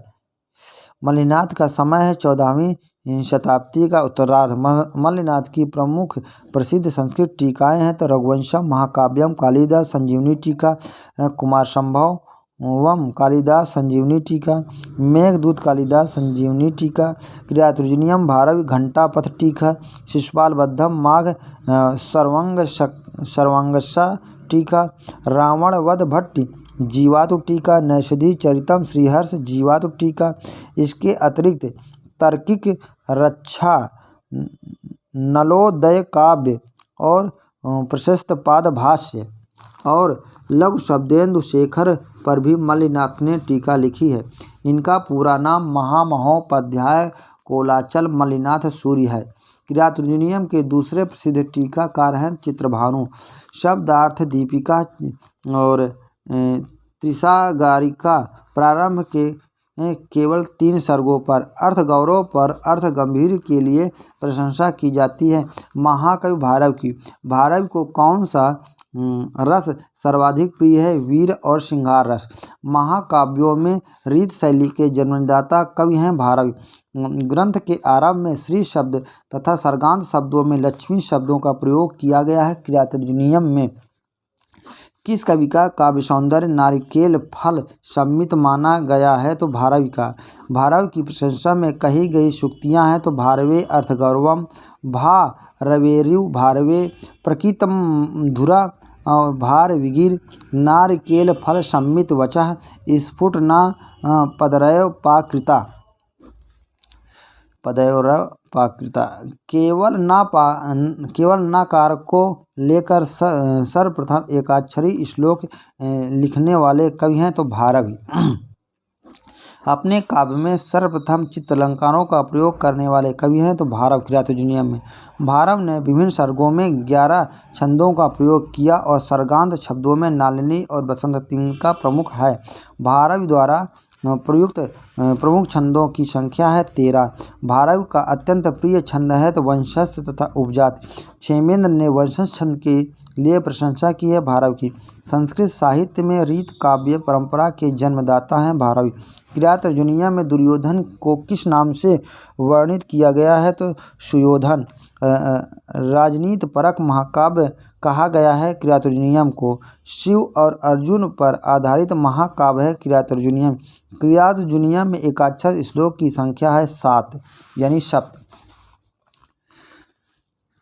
मल्लिनाथ का समय है 14वीं शताब्दी का उत्तरार्ध। मल्लिनाथ की प्रमुख प्रसिद्ध संस्कृत टीकाएँ हैं तो रघुवंशम, महाकाव्यम, कालिदास संजीवनी टीका, कुमार संभवम कालिदास संजीवनी टीका, मेघदूत कालिदास संजीवनी टीका, क्रियातर्जुनीयम भारवी घंटापथ टीका, शिशुपाल बद्धम माघ सर्वांगसा टीका, रावण वध भट्ट जीवातु टीका, नैषधि चरितम श्रीहर्ष जीवातु टीका। इसके अतिरिक्त तार्किक रक्षा, नलोदय काव्य और प्रशस्त पाद भाष्य और लघु शब्देन्दु शेखर पर भी मल्लिनाथ ने टीका लिखी है। इनका पूरा नाम महामहोपाध्याय कोलाचल मल्लिनाथ सूर्य है। किरातर्जुनीयम के दूसरे प्रसिद्ध टीकाकार हैं चित्रभानु। शब्दार्थ दीपिका और त्रिसागारिका प्रारंभ के केवल 3 सर्गों पर अर्थ गौरव पर अर्थ गंभीर के लिए प्रशंसा की जाती है। महाकवि भारव की। भारव को कौन सा रस सर्वाधिक प्रिय है? वीर और श्रृंगार रस। महाकाव्यों में रीत शैली के जन्मदाता कवि हैं भारव। ग्रंथ के आरंभ में श्री शब्द तथा सर्गांत शब्दों में लक्ष्मी शब्दों का प्रयोग किया गया है। किरातर्जुनीयम में किस कवि का काव्य सौंदर्य नारिकेल फल सम्मित माना गया है? तो भारवी का। भारव की प्रशंसा में कही गई सूक्तियाँ हैं तो भारवे अर्थगौरवम, भा रवेरु भारवे प्रकीर्तम धुरा और भार विगिर, नारिकेल फल सम्मित वचः, स्फुट न पदरय पाकृता। केवल नाकार को लेकर सर्वप्रथम एकाक्षरी श्लोक लिखने वाले कवि हैं तो भारवी। अपने काव्य में सर्वप्रथम चित्रालंकारों का प्रयोग करने वाले कवि हैं तो भारव। किरातर्जुनीयम में भारव ने विभिन्न सर्गों में 11 छंदों का प्रयोग किया और सर्गांत शब्दों में नालिनी और बसंततिका प्रमुख है। भारव द्वारा प्रयुक्त प्रमुख छंदों की संख्या है 13। भारव का अत्यंत प्रिय छंद है तो वंशस्थ तथा उपजात। क्षेमेंद्र ने वंशस्थ छंद के लिए प्रशंसा की है भारव की। संस्कृत साहित्य में रीत काव्य परंपरा के जन्मदाता हैं भारवी। किरातर्जुनीयम में दुर्योधन को किस नाम से वर्णित किया गया है तो सुयोधन। राजनीति परक महाकाव्य कहा गया है किरातर्जुनीयम को। शिव और अर्जुन पर आधारित महाकाव्य है किरातर्जुनीयम। किरातर्जुनीयम में एकाक्षर श्लोक की संख्या है 7 यानी सप्त।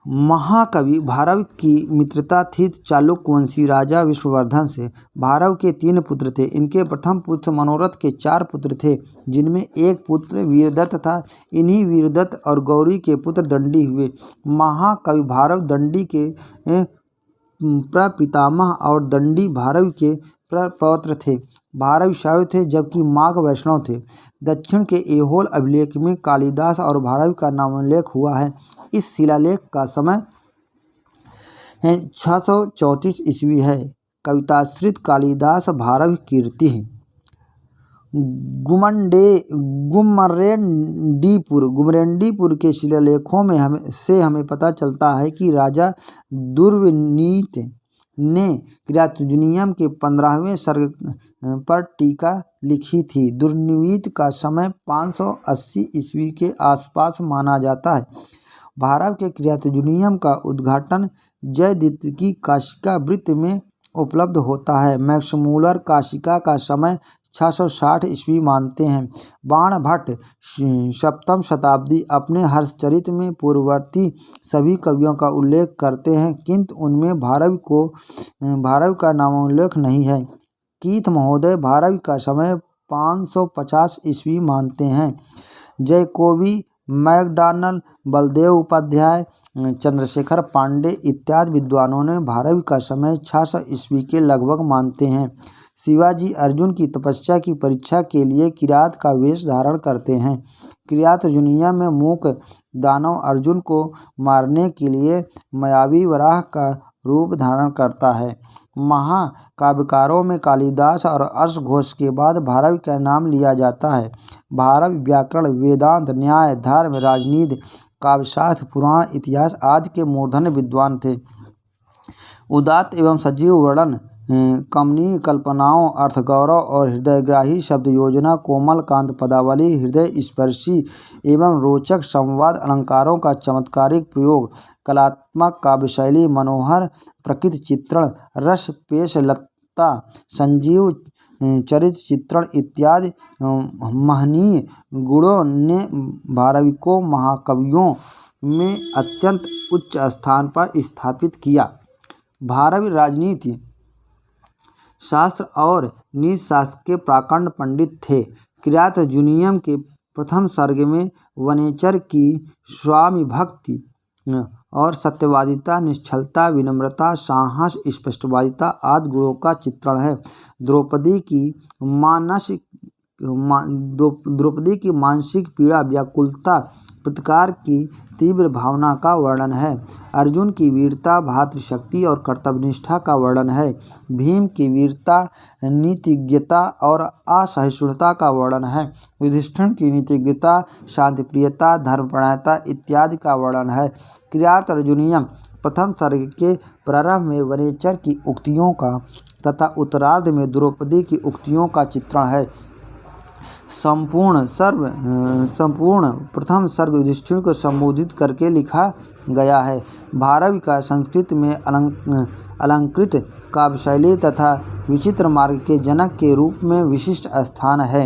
महाकवि भारव की मित्रता थी चालुक्य वंशी राजा विष्णुवर्धन से। भारव के 3 पुत्र थे। इनके प्रथम पुत्र मनोरथ के 4 पुत्र थे, जिनमें एक पुत्र वीरदत्त था। इन्हीं वीरदत्त और गौरी के पुत्र दंडी हुए। महाकवि भारव दंडी के प्रपितामह और दंडी भारव के प्रपौत्र थे। भारव शैव थे जबकि माघ वैष्णव थे। दक्षिण के ऐहोल अभिलेख में कालिदास और भारव का नामोल्लेख हुआ है। इस शिलालेख का समय 634 ईस्वी है। कविताश्रित कालिदास भारव कीर्ति है। गुमरेंडीपुर के शिलालेखों में हमें पता चलता है कि राजा दुर्विनीत ने किरातुजुनियम के 15वें सर्ग पर टीका लिखी थी। दुर्निवीत का समय 580 ईस्वी के आसपास माना जाता है। भारत के किरातुजुनियम का उद्घाटन जयदत्त की काशिका वृत्त में उपलब्ध होता है। मैक्समूलर काशिका का समय 660 ईस्वी मानते हैं। बाणभट्ट 7वीं शताब्दी अपने हर्षचरित में पूर्ववर्ती सभी कवियों का उल्लेख करते हैं, किंतु उनमें भारवी का नामोल्लेख नहीं है। कीथ महोदय भारवी का समय 550 ईस्वी मानते हैं। जैकोबी, मैकडॉनल्ड, बलदेव उपाध्याय, चंद्रशेखर पांडे इत्यादि विद्वानों ने भारवी का समय 600 ईस्वी के लगभग मानते हैं। शिवाजी अर्जुन की तपस्या की परीक्षा के लिए किरात का वेश धारण करते हैं। किरातुजुनियम में मूक दानव अर्जुन को मारने के लिए मायावी वराह का रूप धारण करता है। महाकाव्यकारों में कालिदास और हर्षघोष के बाद भारवी का नाम लिया जाता है। भारवी व्याकरण, वेदांत, न्याय, धर्म, राजनीति, काव्यशास्त्र, पुराण, इतिहास आदि के मूर्धन्य विद्वान थे। उदात्त एवं सजीव वर्णन, कमनीय कल्पनाओं, अर्थगौरव और हृदयग्राही शब्द योजना, कोमल कांत पदावली, हृदय स्पर्शी एवं रोचक संवाद अलंकारों का चमत्कारिक प्रयोग, कलात्मक काव्यशैली, मनोहर प्रकृति चित्रण, रस पेशलता, संजीव चरित्र चित्रण इत्यादि महनीय गुणों ने भारवी को महाकवियों में अत्यंत उच्च स्थान पर स्थापित किया। भारवी राजनीति शास्त्र और नीति शास्त्र के प्रकांड पंडित थे। किरातुजुनियम के प्रथम सर्ग में वनेचर की स्वामी भक्ति और सत्यवादिता, निश्चलता, विनम्रता, साहस, स्पष्टवादिता आदि गुणों का चित्रण है। द्रौपदी की मानसिक पीड़ा, व्याकुलता, प्रतिकार की तीव्र भावना का वर्णन है। अर्जुन की वीरता, भातृशक्ति और कर्तव्यनिष्ठा का वर्णन है। भीम की वीरता, नीतिज्ञता और असहिष्णुता का वर्णन है। युधिष्ठिर की नीतिज्ञता, शांतिप्रियता, धर्मपरायणता इत्यादि का वर्णन है। किरातुजुनियम प्रथम सर्ग के प्रारंभ में वनेचर की उक्तियों का तथा उत्तरार्ध में द्रौपदी की उक्तियों का चित्रण है। संपूर्ण प्रथम सर्ग युधिष्ठिर को संबोधित करके लिखा गया है। भारवी का संस्कृत में अलंकृत काव्यशैली तथा विचित्र मार्ग के जनक के रूप में विशिष्ट स्थान है।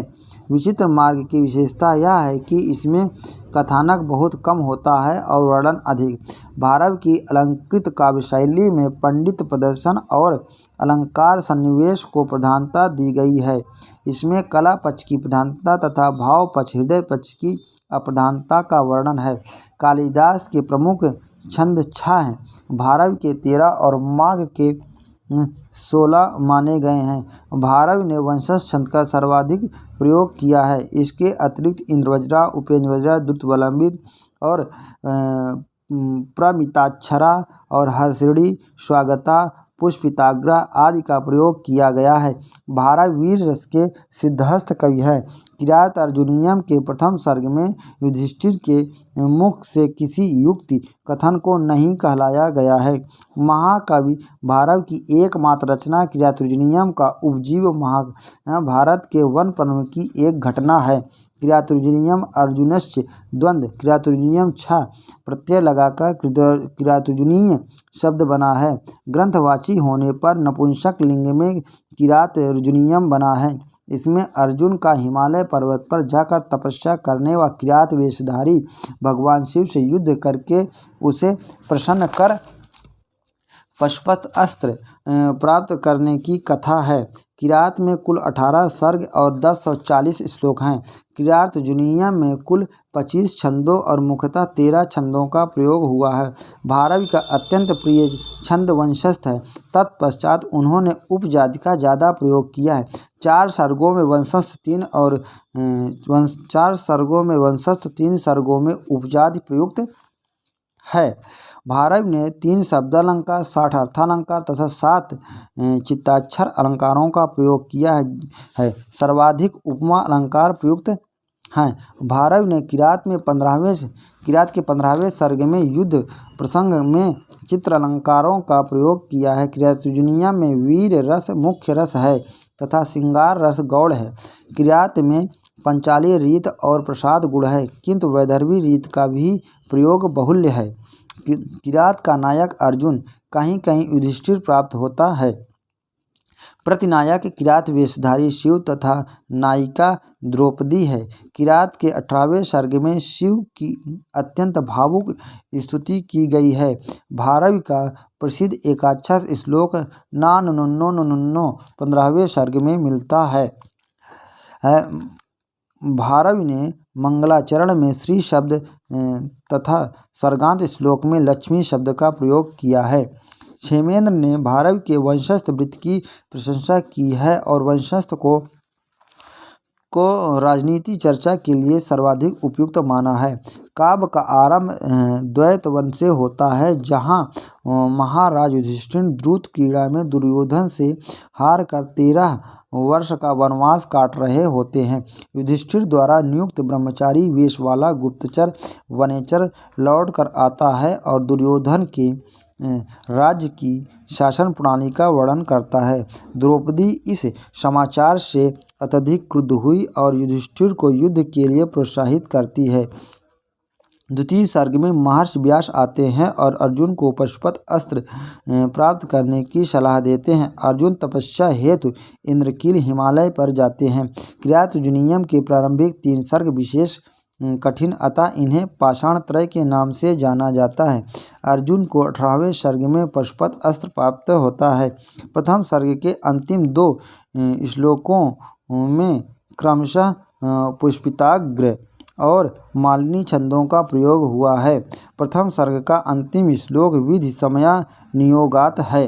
विचित्र मार्ग की विशेषता यह है कि इसमें कथानक बहुत कम होता है और वर्णन अधिक। भारवी की अलंकृत काव्यशैली में पंडित प्रदर्शन और अलंकार सन्निवेश को प्रधानता दी गई है। इसमें कला पक्ष की प्रधानता तथा भाव पक्ष, हृदय पक्ष की अप्रधानता का वर्णन है। कालिदास के प्रमुख छंद 6 हैं। भारवी के 13 और माघ के 16 माने गए हैं। भारवी ने वंशज छंद का सर्वाधिक प्रयोग किया है। इसके अतिरिक्त इंद्रवज्रा, उपेंद्रवज्रा, द्रुतवलंबित और प्रमिताक्षरा और हर्षिणी, स्वागता, पुष्पिताग्रा आदि का प्रयोग किया गया है। भारवी वीर रस के सिद्धहस्त कवि हैं। किरातुजुनियम के प्रथम सर्ग में युधिष्ठिर के मुख से किसी युक्ति कथन को नहीं कहलाया गया है। महाकवि भारवी की एकमात्र रचना किरातुजुनियम का उपजीव महाभारत के वन पर्व की एक घटना है। किरातुजुनियम अर्जुनश्च द्वंद्व किरातुजुनियम 6 प्रत्यय लगाकर किरातुजुनीय शब्द बना है। ग्रंथवाची होने पर नपुंसक लिंग में किरातुजुनियम बना है। इसमें अर्जुन का हिमालय पर्वत पर जाकर तपस्या करने व किरात वेशधारी भगवान शिव से युद्ध करके उसे प्रसन्न कर पशुपत अस्त्र प्राप्त करने की कथा है। किरात में कुल 18 सर्ग और 1040 श्लोक हैं। किरातुजुनियम में कुल 25 छंदों और मुख्यतः 13 छंदों का प्रयोग हुआ है। भारवी का अत्यंत प्रिय छंद वंशस्थ है। तत्पश्चात उन्होंने उपजाति का ज़्यादा प्रयोग किया है। 4 सर्गों में वंशस्थ 3 और 4 सर्गों में वंशस्थ 3 सर्गों में उपजाति प्रयुक्त है। भारवी ने 3 शब्दालंकार, 60 अर्थालंकार तथा 7 चित्ताक्षर अलंकारों का प्रयोग किया है। सर्वाधिक उपमा अलंकार प्रयुक्त हैं। भारव ने किरात के 15वें सर्ग में युद्ध प्रसंग में चित्र अलंकारों का प्रयोग किया है। किरातुजनिया में वीर रस मुख्य रस है तथा श्रृंगार रस गौड़ है। किरात में पंचाली रीत और प्रसाद गुण है, किंतु वैदर्भी रीत का भी प्रयोग बहुल्य है। किरात का नायक अर्जुन, कहीं कहीं युधिष्ठिर प्राप्त होता है। प्रतिनायक किरात वेशधारी शिव तथा नायिका द्रौपदी है। किरात के 18वें सर्ग में शिव की अत्यंत भावुक स्तुति की गई है। भारव का प्रसिद्ध एकाक्षर श्लोक नानुन्नो 15वें सर्ग में मिलता है। भारव ने मंगलाचरण में श्री शब्द तथा सर्गांत श्लोक में लक्ष्मी शब्द का प्रयोग किया है। क्षेमेंद्र ने भारव के वंशस्थ वृत्ति की प्रशंसा की है और वंशस्थ को राजनीति चर्चा के लिए सर्वाधिक उपयुक्त माना है। काव्य का आरंभ द्वैत वन से होता है, जहाँ महाराज युधिष्ठिर द्रुत क्रीड़ा में दुर्योधन से हार कर 13 वर्ष का वनवास काट रहे होते हैं। युधिष्ठिर द्वारा नियुक्त ब्रह्मचारी वेश वाला गुप्तचर वनेचर लौट कर आता है और दुर्योधन के राज्य की शासन प्रणाली का वर्णन करता है। द्रौपदी इस समाचार से अत्यधिक क्रुद्ध हुई और युधिष्ठिर को युद्ध के लिए प्रोत्साहित करती है। द्वितीय सर्ग में महर्षि व्यास आते हैं और अर्जुन को पशुपत अस्त्र प्राप्त करने की सलाह देते हैं। अर्जुन तपस्या हेतु इंद्रकील हिमालय पर जाते हैं। किरातुजनियम के प्रारंभिक 3 सर्ग विशेष कठिन, अतः इन्हें पाषाण त्रय के नाम से जाना जाता है। अर्जुन को 18वें सर्ग में पशुपत अस्त्र प्राप्त होता है। प्रथम सर्ग के अंतिम 2 श्लोकों में क्रमशः पुष्पिताग्र और मालिनी छंदों का प्रयोग हुआ है। प्रथम सर्ग का अंतिम श्लोक विधि समया नियोगात है।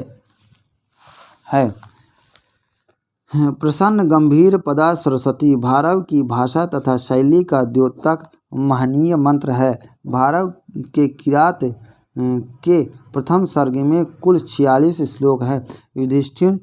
प्रसन्न गंभीर पदा सरस्वती भारव की भाषा तथा शैली का द्योतक महनीय मंत्र है। भारव के किरात के प्रथम सर्ग में कुल 46 श्लोक हैं। युधिष्ठिर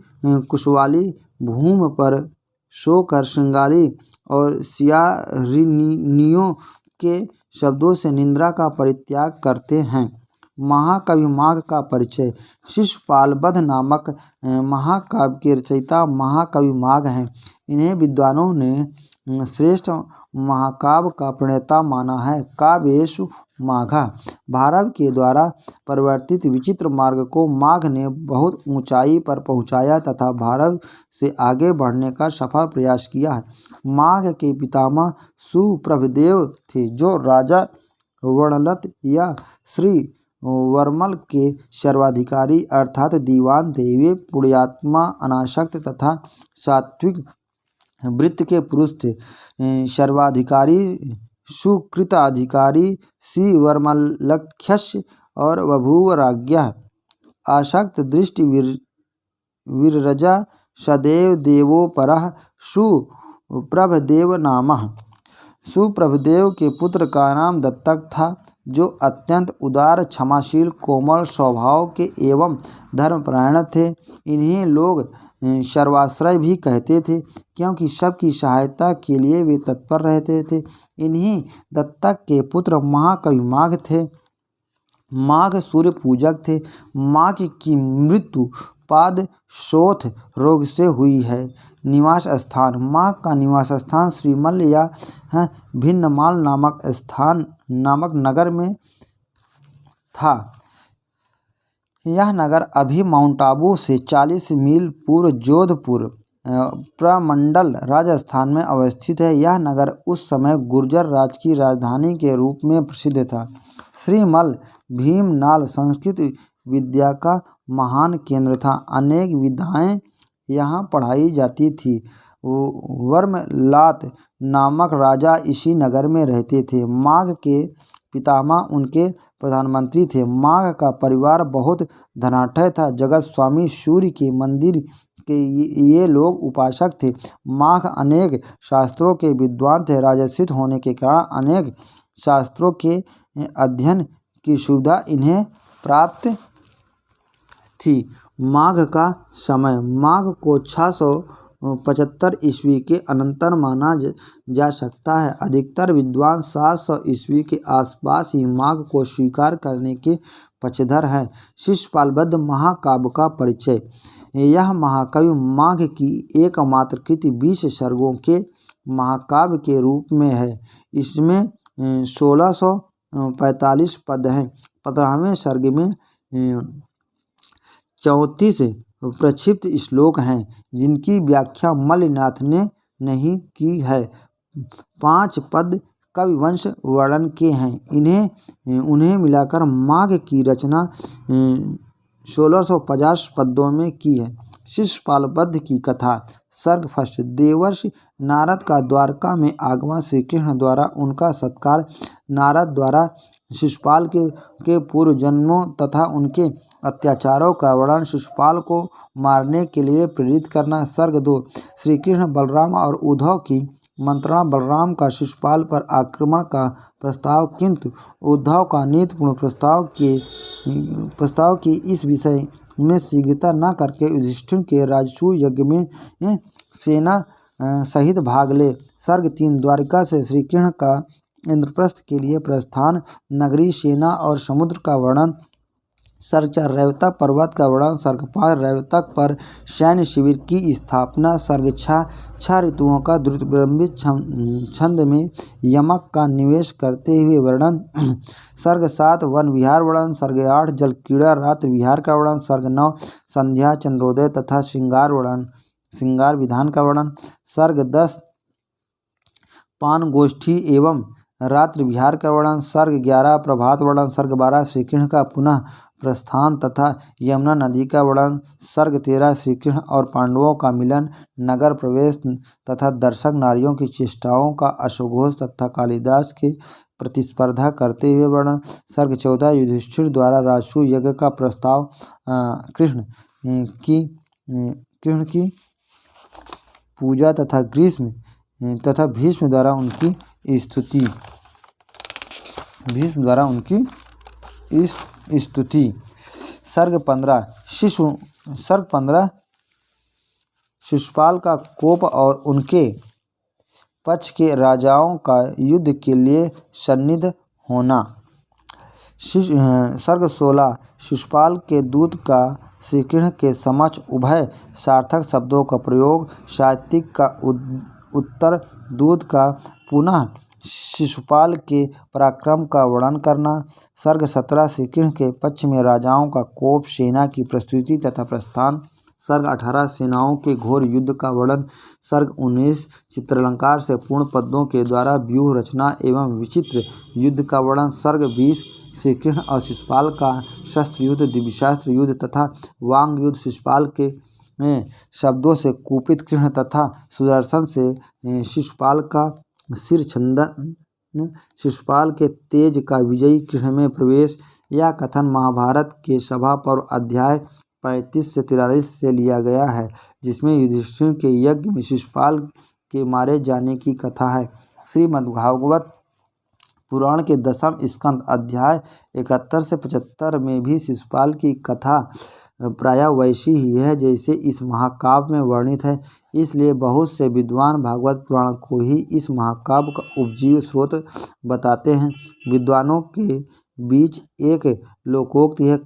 कुशवाली भूमि पर सोकर श्रृंगाली और सियारिनियों के शब्दों से निंद्रा का परित्याग करते हैं। महाकवि माघ का परिचय। शिशुपालवध नामक महाकाव्य के रचयिता महाकवि माघ हैं। इन्हें विद्वानों ने श्रेष्ठ महाकाव्य का प्रणेता माना है। काव्येषु माघा। भारव के द्वारा परिवर्तित विचित्र मार्ग को माघ ने बहुत ऊंचाई पर पहुंचाया तथा भारव से आगे बढ़ने का सफल प्रयास किया है। माघ के पितामह सुप्रभदेव थे, जो राजा वर्णलत या श्री वर्मल के सर्वाधिकारी अर्थात दीवान थे। वे पुण्यात्मा, अनासक्त तथा सात्विक वृत्ति के पुरुष थे। सर्वाधिकारी सुकृताधिकारी श्री वर्मलख्यस्य और बभूव राज्ञः। आसक्त दृष्टि वीररजा सदैव देवोपरः सुप्रभदेव नामः। सुप्रभदेव के पुत्र का नाम दत्तक था, जो अत्यंत उदार, क्षमाशील, कोमल स्वभाव के एवं धर्मपरायण थे। इन्हें लोग सर्वाश्रय भी कहते थे, क्योंकि सबकी सहायता के लिए वे तत्पर रहते थे। इन्हीं दत्तक के पुत्र महाकवि माघ थे। माघ सूर्य पूजक थे। माघ की मृत्यु पादशोथ रोग से हुई है। निवास स्थान। माघ का निवास स्थान श्रीमल या भिन्नमाल नामक नगर में था। यह नगर अभी माउंट आबू से 40 मील पूर्व जोधपुर प्रमंडल राजस्थान में अवस्थित है। यह नगर उस समय गुर्जर राज की राजधानी के रूप में प्रसिद्ध था। श्रीमल भीमनाल संस्कृत विद्या का महान केंद्र था। अनेक विद्याएं यहाँ पढ़ाई जाती थी। वर्मलात नामक राजा इसी नगर में रहते थे। माघ के पितामह उनके प्रधानमंत्री थे। माघ का परिवार बहुत धनाढ्य था। जगत स्वामी सूर्य के मंदिर के ये लोग उपासक थे। माघ अनेक शास्त्रों के विद्वान थे। राजसिद्ध होने के कारण अनेक शास्त्रों के अध्ययन की सुविधा इन्हें प्राप्त थी। माघ का समय। माघ को 600 775 ईस्वी के अनंतर माना जा सकता है। अधिकतर विद्वान 700 ईस्वी के आसपास ही माघ को स्वीकार करने के पक्षधर हैं। शिशुपालवध महाकाव्य का परिचय। यह महाकाव्य माघ की एकमात्र कृति 20 सर्गों के महाकाव्य के रूप में है। इसमें 1645 पद हैं। 15वें सर्ग में 34 प्रक्षिप्त श्लोक हैं, जिनकी व्याख्या मल्लिनाथ ने नहीं की है। 5 पद कविवंश वर्णन के हैं। उन्हें मिलाकर माघ की रचना 1650 पद्यों में की है। शिशुपालवध की कथा। सर्ग फर्स्ट। देवर्षि नारद का द्वारका में आगमन। श्री कृष्ण द्वारा उनका सत्कार। नारद द्वारा शिशुपाल के पूर्व जन्मों तथा उनके अत्याचारों का वर्णन। शिशुपाल को मारने के लिए प्रेरित करना। सर्ग 2। श्री कृष्ण, बलराम और उद्धव की मंत्रणा। बलराम का शिशुपाल पर आक्रमण का प्रस्ताव, किंतु उद्धव का नीतिपूर्ण प्रस्ताव की इस विषय में शीघ्रता न करके युधिष्ठिर के राजसूय यज्ञ में सेना सहित भाग ले। सर्ग 3। द्वारिका से श्री कृष्ण का इंद्रप्रस्थ के लिए प्रस्थान। नगरी, सेना और समुद्र का वर्णन। सर्ग 4। रैवतक पर्वत का वर्णन। सर्ग 5। रैवतक पर सैन्य शिविर की स्थापना। सर्ग 6। 6 ऋतुओं का द्रुत विलंबित छंद में यमक का निवेश करते हुए वर्णन। सर्ग 7। वन विहार वर्णन। सर्ग 8। जल क्रीड़ा रात्रि विहार का वर्णन। सर्ग 9। संध्या, चंद्रोदय तथा श्रृंगार विधान का वर्णन। सर्ग 10। पान गोष्ठी एवं रात्रि विहार का वर्णन। सर्ग 11। प्रभात वर्णन। सर्ग 12। श्री कृष्ण का पुनः प्रस्थान तथा यमुना नदी का वर्णन। सर्ग 13। श्री कृष्ण और पांडवों का मिलन, नगर प्रवेश तथा दर्शक नारियों की चेष्टाओं का अश्वघोष तथा कालिदास के प्रतिस्पर्धा करते हुए वर्णन। सर्ग 14। युधिष्ठिर द्वारा राजसूय यज्ञ का प्रस्ताव। कृष्ण की पूजा तथा भीष्म द्वारा उनकी स्तुति। सर्ग 15। शिशुपाल का कोप और उनके पक्ष के राजाओं का युद्ध के लिए सन्निध होना। सर्ग 16। शिशुपाल के दूत का श्री कृष्ण के समक्ष उभय सार्थक शब्दों का प्रयोग। सात्विक का उत्तर दूत का पुनः शिशुपाल के पराक्रम का वर्णन करना। सर्ग 17। श्री कृष्ण के पक्ष में राजाओं का कोप, सेना की प्रस्तुति तथा प्रस्थान। सर्ग 18। सेनाओं के घोर युद्ध का वर्णन। सर्ग 19। चित्रालंकार से पूर्ण पद्यों के द्वारा व्यूह रचना एवं विचित्र युद्ध का वर्णन। सर्ग 20। श्री कृष्ण और शिशुपाल का शस्त्र युद्ध, दिव्यशास्त्र युद्ध तथा वांग युद्ध। शिशुपाल के शब्दों से कुपित कृष्ण तथा सुदर्शन से शिशुपाल का सिर छंदन। शिशुपाल के तेज का विजयी कृष्ण में प्रवेश। यह कथन महाभारत के सभा पर्व अध्याय 35 से 43 से लिया गया है, जिसमें युधिष्ठिर के यज्ञ में शिशुपाल के मारे जाने की कथा है। श्रीमद्भागवत पुराण के 10वें स्कंद अध्याय 71 से 75 में भी शिशुपाल की कथा प्रायः वैसी ही है जैसे इस महाकाव्य में वर्णित है। इसलिए बहुत से विद्वान भागवत पुराण को ही इस महाकाव्य का उपजीव स्रोत बताते हैं। विद्वानों के बीच एक लोकोक्ति है,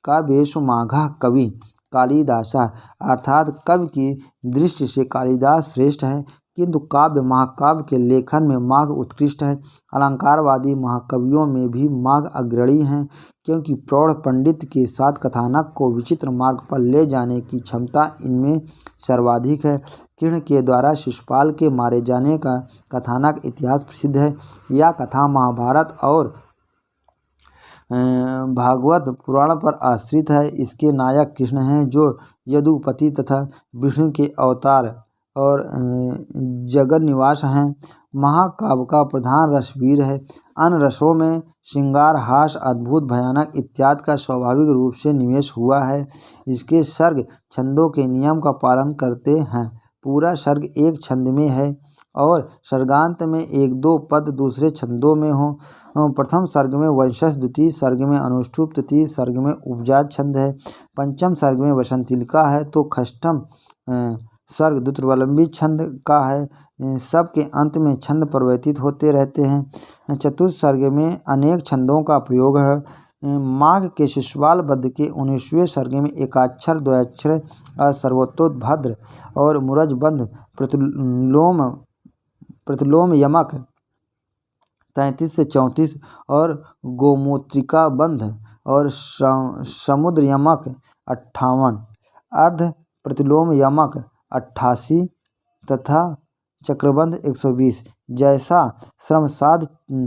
काव्येषु माघः कवि कालिदासः, अर्थात कवि की दृष्टि से कालिदास श्रेष्ठ है, किंतु काव्य महाकाव्य के लेखन में माघ उत्कृष्ट है। अलंकारवादी महाकवियों में भी माघ अग्रणी हैं, क्योंकि प्रौढ़ पंडित के साथ कथानक को विचित्र मार्ग पर ले जाने की क्षमता इनमें सर्वाधिक है। कृष्ण के द्वारा शिशुपाल के मारे जाने का कथानक इतिहास प्रसिद्ध है। यह कथा महाभारत और भागवत पुराण पर आश्रित है। इसके नायक कृष्ण हैं, जो यदुपति तथा विष्णु के अवतार और जगन निवास हैं। महाकाव्य का प्रधान रस वीर है। अन्य रसों में श्रृंगार, हास, अद्भुत, भयानक इत्यादि का स्वाभाविक रूप से निवेश हुआ है। इसके सर्ग छंदों के नियम का पालन करते हैं। पूरा सर्ग एक छंद में है और सर्गांत में 1-2 पद दूसरे छंदों में हों। प्रथम सर्ग में वंशज, द्वितीय सर्ग में अनुष्टुप, तृतीय सर्ग में उपजात छंद है, पंचम सर्ग में वसंतिलिका है, तो षष्ठम सर्ग द्रुतवलंबी छंद का है। सबके अंत में छंद परिवर्तित होते रहते हैं। चतुर्थ सर्ग में अनेक छंदों का प्रयोग है। माघ के शिशुपाल वध के 19वें सर्ग में एकाक्षर द्वयाक्षर सर्वोत्तोभद्र और मूरजबंध प्रतिलोम यमक 33 से 34 और गोमूत्रिका बंध और समुद्र यमक 58, अर्ध प्रतिलोम यमक 88 तथा चक्रबंध 120 जैसा श्रमसाध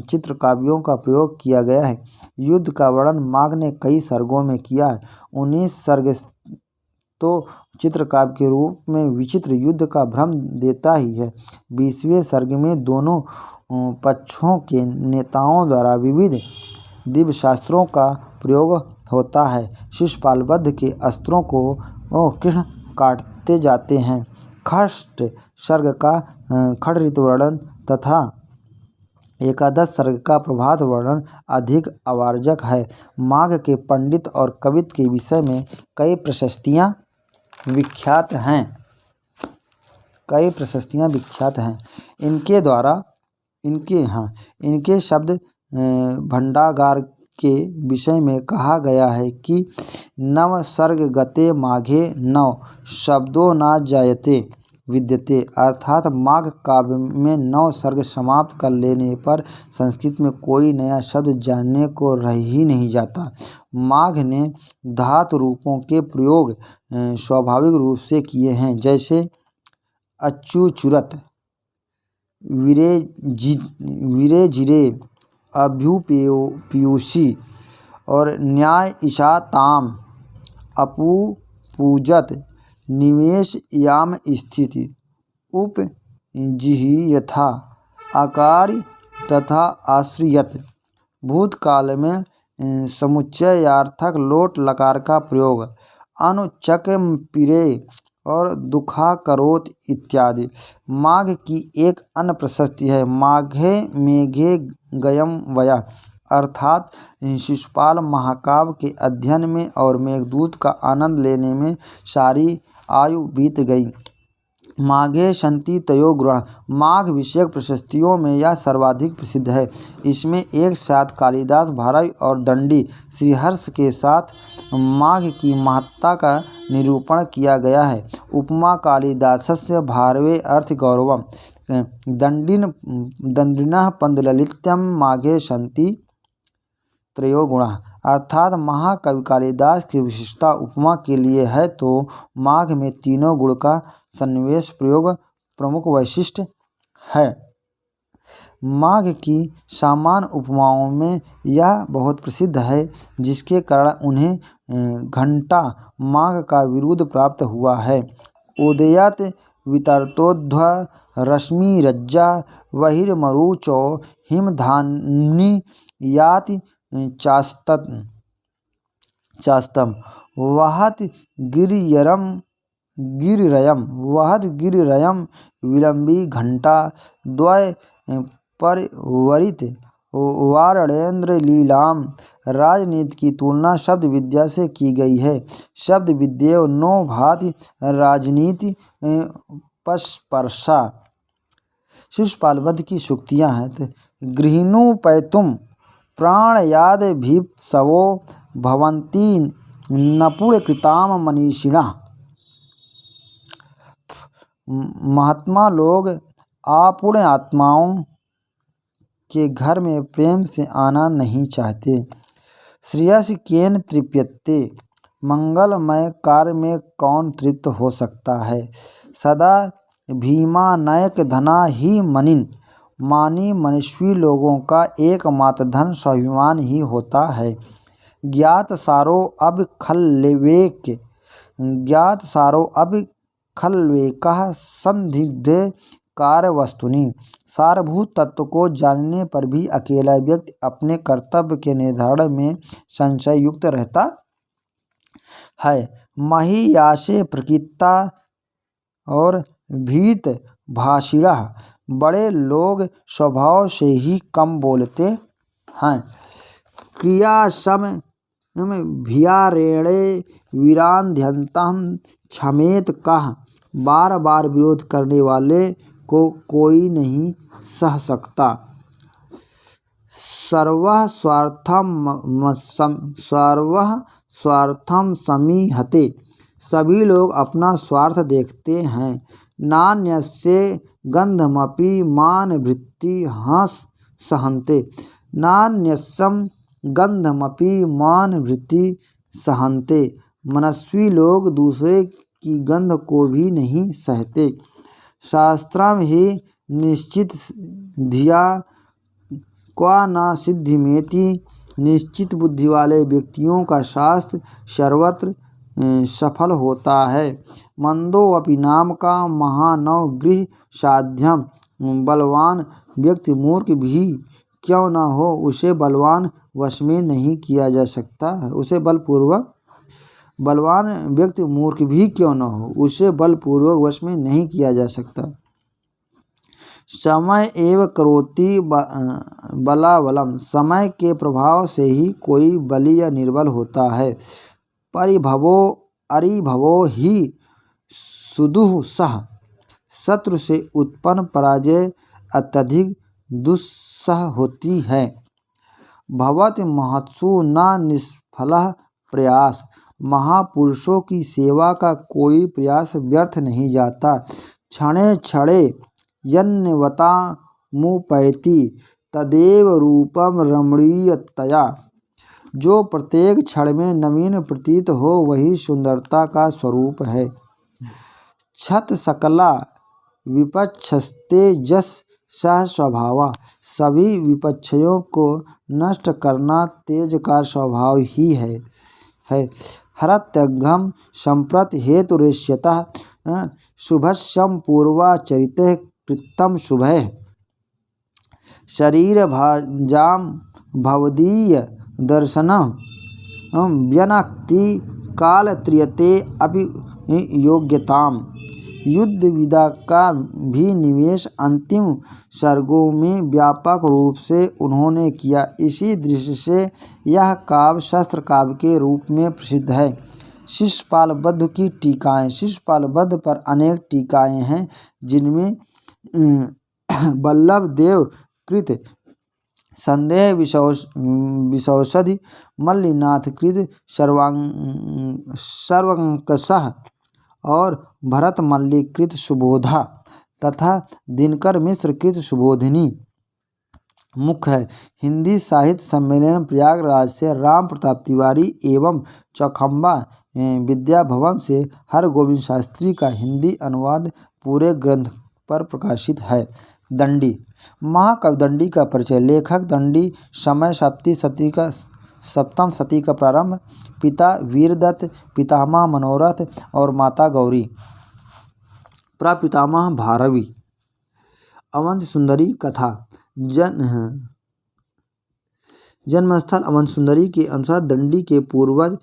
चित्र काव्यों का प्रयोग किया गया है। युद्ध का वर्णन माघ ने कई सर्गों में किया है। 19 सर्ग तो चित्रकाव्य के रूप में विचित्र युद्ध का भ्रम देता ही है। 20वें सर्ग में दोनों पक्षों के नेताओं द्वारा विविध दिव्य शास्त्रों का प्रयोग होता है। शिशुपाल वध के अस्त्रों को कृष्ण काटते जाते हैं। षष्ठ सर्ग का खड़ ऋतु वर्णन तथा एकादश सर्ग का प्रभात वर्णन अधिक आवर्जक है। माघ के पंडित और कवित्व के विषय में कई प्रशस्तियाँ विख्यात हैं। इनके शब्द भंडागार के विषय में कहा गया है कि नव सर्ग गते माघे नव शब्दों न जायते विद्यते, अर्थात माघ काव्य में 9 सर्ग समाप्त कर लेने पर संस्कृत में कोई नया शब्द जानने को रह ही नहीं जाता। माघ ने धातु रूपों के प्रयोग स्वाभाविक रूप से किए हैं, जैसे अच्युचुरत, विरेजिरे, अभ्युपीयूषी और न्याय ईशाताम, अपुपूजत, निवेश याम स्थिति, उपजिह्यथा, आकार तथा आश्रियत। भूतकाल में समुच्चयार्थक लोट लकार का प्रयोग, अनुचक्पिरे और दुखा करोत इत्यादि। माघ की एक अन्य प्रशस्ति है माघे मेघे गयम वया, अर्थात शिशुपाल महाकाव्य के अध्ययन में और मेघदूत का आनंद लेने में सारी आयु बीत गई। माघे सन्ति तयो गुणाः, माघ विषयक प्रशस्तियों में यह सर्वाधिक प्रसिद्ध है। इसमें एक साथ कालिदास, भारवी और दंडी श्रीहर्ष के साथ माघ की महत्ता का निरूपण किया गया है। उपमा कालिदासस्य भारवे अर्थ गौरवम्, दंडिनः पंदललित्यं माघे सन्ति त्रयो गुणाः, अर्थात महाकवि कालिदास की विशिष्टता उपमा के लिए है तो माघ में तीनों गुण का सन्निवेश प्रयोग प्रमुख वैशिष्ट्य है। माघ की सामान्य उपमाओं में यह बहुत प्रसिद्ध है, जिसके कारण उन्हें घंटा माघ का विरुद्ध प्राप्त हुआ है। उदयत वितरतोध्व रश्मिरज्जा बहिर्मरुचो हिमधानी याति चास्तम वहत गिरिरयम विलंबी घंटा द्वय परिवरित वारणेन्द्र लीलाम। राजनीति की तुलना शब्द विद्या से की गई है। शब्द विद्या नो भाति राजनीति पस्पर्शा। शिशुपाल वध की सूक्तियाँ हैं। गृहिणु पैतुम प्राणयाद भीप्सवो भवन्ति नपुंसकृताम मनीषिणः। महात्मा लोग अपूर्ण आत्माओं के घर में प्रेम से आना नहीं चाहते। श्रेयस केन तृप्यते, मंगलमय कार्य में कौन तृप्त हो सकता है। सदा भीमानयक धना ही मनिन, मानी मनुष्य लोगों का एकमात्र धन स्वाभिमान ही होता है। ज्ञात सारो अब खल्वेकः संदिग्ध कार्य वस्तुनि। सारभूत तत्व को जानने पर भी अकेला व्यक्ति अपने कर्तव्य के निर्धारण में संशय युक्त रहता है। महियासे प्रकृता और भीत भाषिणः, बड़े लोग स्वभाव से ही कम बोलते हैं। क्रियासम भियारेणे वीरान्ध्यन्तं क्षमेत कः, बार बार विरोध करने वाले को कोई नहीं सह सकता। सर्वः स्वार्थम समीहते, सभी लोग अपना स्वार्थ देखते हैं। नान्यस्य गन्धमपि मानभृत्तिः सहन्ते, नान्यस्सं गन्धमपि मानभृत्तिः सहन्ते, मनस्वी लोग दूसरे की गंध को भी नहीं सहते। शास्त्रम ही निश्चित धिया क्वा न सिद्धिमेति, निश्चित बुद्धि वाले व्यक्तियों का शास्त्र सर्वत्र सफल होता है। मंदो अपि नाम का महानव गृह साध्यम, बलवान व्यक्ति मूर्ख भी क्यों न हो उसे बलवान वश में नहीं किया जा सकता, उसे बलवान व्यक्ति मूर्ख भी क्यों न हो उसे बलपूर्वक वश में नहीं किया जा सकता। समय एव करोति बलाबलम, समय के प्रभाव से ही कोई बली या निर्बल होता है। अरिभवो ही सुदुः सह, शत्रु से उत्पन्न पराजय अत्यधिक दुस्सह होती है। भवति महत्सु न निष्फलः प्रयास, महापुरुषों की सेवा का कोई प्रयास व्यर्थ नहीं जाता। क्षणे क्षणे यन्नवता मुपैति तदेव रूपम रमणीयतया, जो प्रत्येक क्षण में नवीन प्रतीत हो वही सुंदरता का स्वरूप है। क्षत सकला विपक्षस्ते जस सह स्वभावा, सभी विपक्षयों को नष्ट करना तेज का स्वभाव ही है। हरत्यघ्नं सम्प्रति हेतुरेष्यतः शुभस्यं पूर्वाचरितः कृतं शुभः, शरीरभाजां भवदीय दर्शनं व्यनक्ति कालत्रियते अपि योग्यताम्। युद्ध विदा का भी निवेश अंतिम सर्गों में व्यापक रूप से उन्होंने किया। इसी दृष्टि से यह काव्य शस्त्र काव्य के रूप में प्रसिद्ध है। शिशुपाल बद्ध की टीकाएँ, शिशुपाल बद्ध पर अनेक टीकाएँ हैं जिनमें वल्लभ देव कृत संदेह विशौषधि, मल्लिनाथ कृत सर्वंकषः और भरत मल्ली कृत सुबोधा तथा दिनकर मिश्र कृत सुबोधिनी मुख्य है। हिंदी साहित्य सम्मेलन प्रयागराज से राम प्रताप तिवारी एवं चौखंबा विद्या भवन से हरगोविंद शास्त्री का हिंदी अनुवाद पूरे ग्रंथ पर प्रकाशित है। दंडी, महाकवि दंडी का परिचय। लेखक दंडी समय सप्तम शती का प्रारंभ, पिता वीरदत्त, पितामह मनोरथ और माता गौरी, प्रपितामह भारवी। अवंत सुंदरी कथा। जन्मस्थल अवंत सुंदरी के अनुसार दंडी के पूर्वज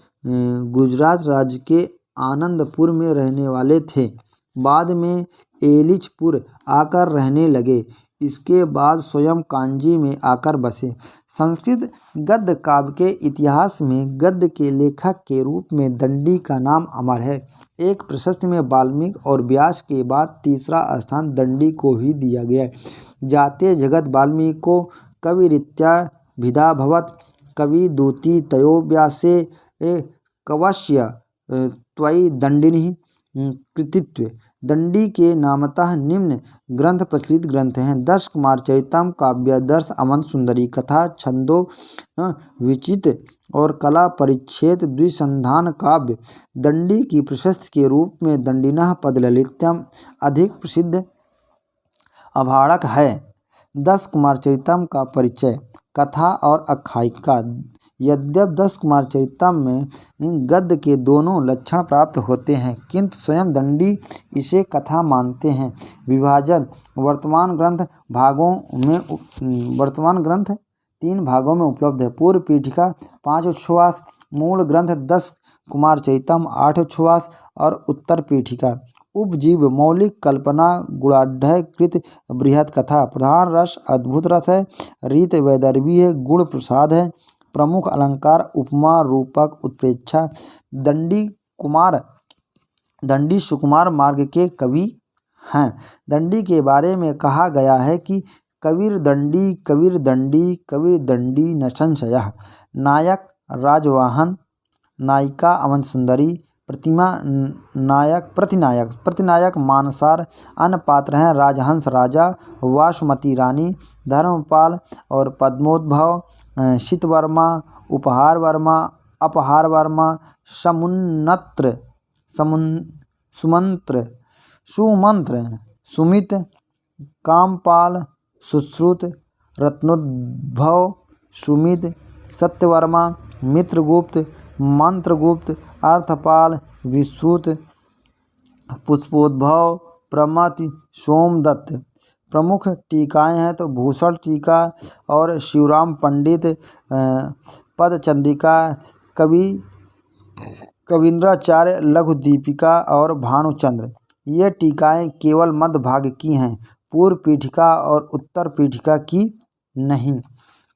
गुजरात राज्य के आनंदपुर में रहने वाले थे। बाद में एलिचपुर आकर रहने लगे। इसके बाद स्वयं कांजी में आकर बसे। संस्कृत गद्य काव्य के इतिहास में गद्य के लेखक के रूप में दंडी का नाम अमर है। एक प्रशस्ति में वाल्मीकि और व्यास के बाद तीसरा स्थान दंडी को ही दिया गया है। जाते जगत वाल्मीकि को कविरीत्या भिदा भवत, कवि दूती तयो व्यासे कवश्य त्वयि दंडिनी कृतित्व। दंडी के नामतः निम्न ग्रंथ प्रचलित ग्रंथ हैं। दश कुमार चरितम, काव्यादर्श, अवंत सुंदरी कथा, छंदो विचित्र और कला परिच्छेद द्विसंधान काव्य। दंडी की प्रशस्ति के रूप में दंडिनः पदललित्यम अधिक प्रसिद्ध आभाणक है। दश कुमार चरितम का परिचय। कथा और आख्यायिका। यद्यपि दश कुमार चरितम में गद्य के दोनों लक्षण प्राप्त होते हैं किंतु स्वयं दंडी इसे कथा मानते हैं। विभाजन। वर्तमान ग्रंथ 3 भागों में उपलब्ध है। पूर्व पीठिका 5 उच्छ्वास, मूल ग्रंथ 10 कुमार चरितम 8 उच्छ्वास और उत्तर पीठिका। उपजीव। मौलिक कल्पना गुणाढ्य कृत बृहत कथा। प्रधान रस अद्भुत रस है। रीत वैदर्भी है। गुण प्रसाद है। प्रमुख अलंकार उपमा रूपक उत्प्रेक्षा। दंडी कुमार दंडी सुकुमार मार्ग के कवि हैं। दंडी के बारे में कहा गया है कि कबीर दंडी कबीर दंडी न संशयः। नायक राजवाहन, नायिका अवंत सुंदरी, प्रतिनायक मानसार। अन्य पात्र हैं राजहंस राजा, वासुमती रानी, धर्मपाल और पद्मोद्भव, शीतवर्मा, उपहार वर्मा, अपहार वर्मा, सुमंत्र, सुमित, कामपाल, सुश्रुत, रत्नोद्भव, सुमित, सत्यवर्मा, मित्रगुप्त, मंत्रगुप्त, अर्थपाल, विश्रुत, पुष्पोद्भव, प्रमति, सोमदत्त। प्रमुख टीकाएँ हैं तो भूषण टीका और शिवराम पंडित, पदचंद्रिका, कवींद्राचार्य लघु दीपिका और भानुचंद्र। ये टीकाएँ केवल मध्य भाग की हैं, पूर्व पीठिका और उत्तर पीठिका की नहीं।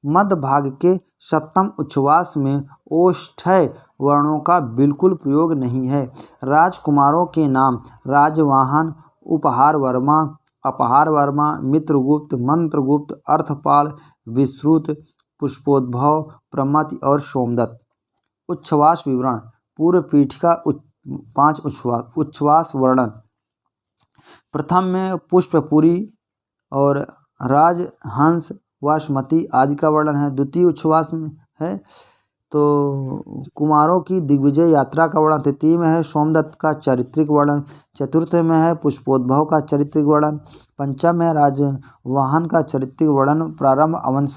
मध्य भाग के सप्तम उच्छ्वास में ओष्ठ्य वर्णों का बिल्कुल प्रयोग नहीं है। राजकुमारों के नाम राजवाहन, उपहार वर्मा, अपहार वर्मा, मित्रगुप्त, मंत्रगुप्त, अर्थपाल, विश्रुत, पुष्पोद्भव, प्रमति और सोमदत्त। उच्छ्वास विवरण। पूर्व पीठिका 5 उच्छ्वास। उच्छ्वास वर्णन। प्रथम में पुष्पपुरी और राजहंस, वासुमती आदि का वर्णन है। द्वितीय उच्छ्वास में है तो कुमारों की दिग्विजय यात्रा का वर्णन। तृतीय में है सोमदत्त का चारित्रिक वर्णन। चतुर्थ में है पुष्पोद्भव का चारित्रिक वर्णन। पंचम में राजवाहन का चारित्रिक वर्णन। प्रारंभ अवंत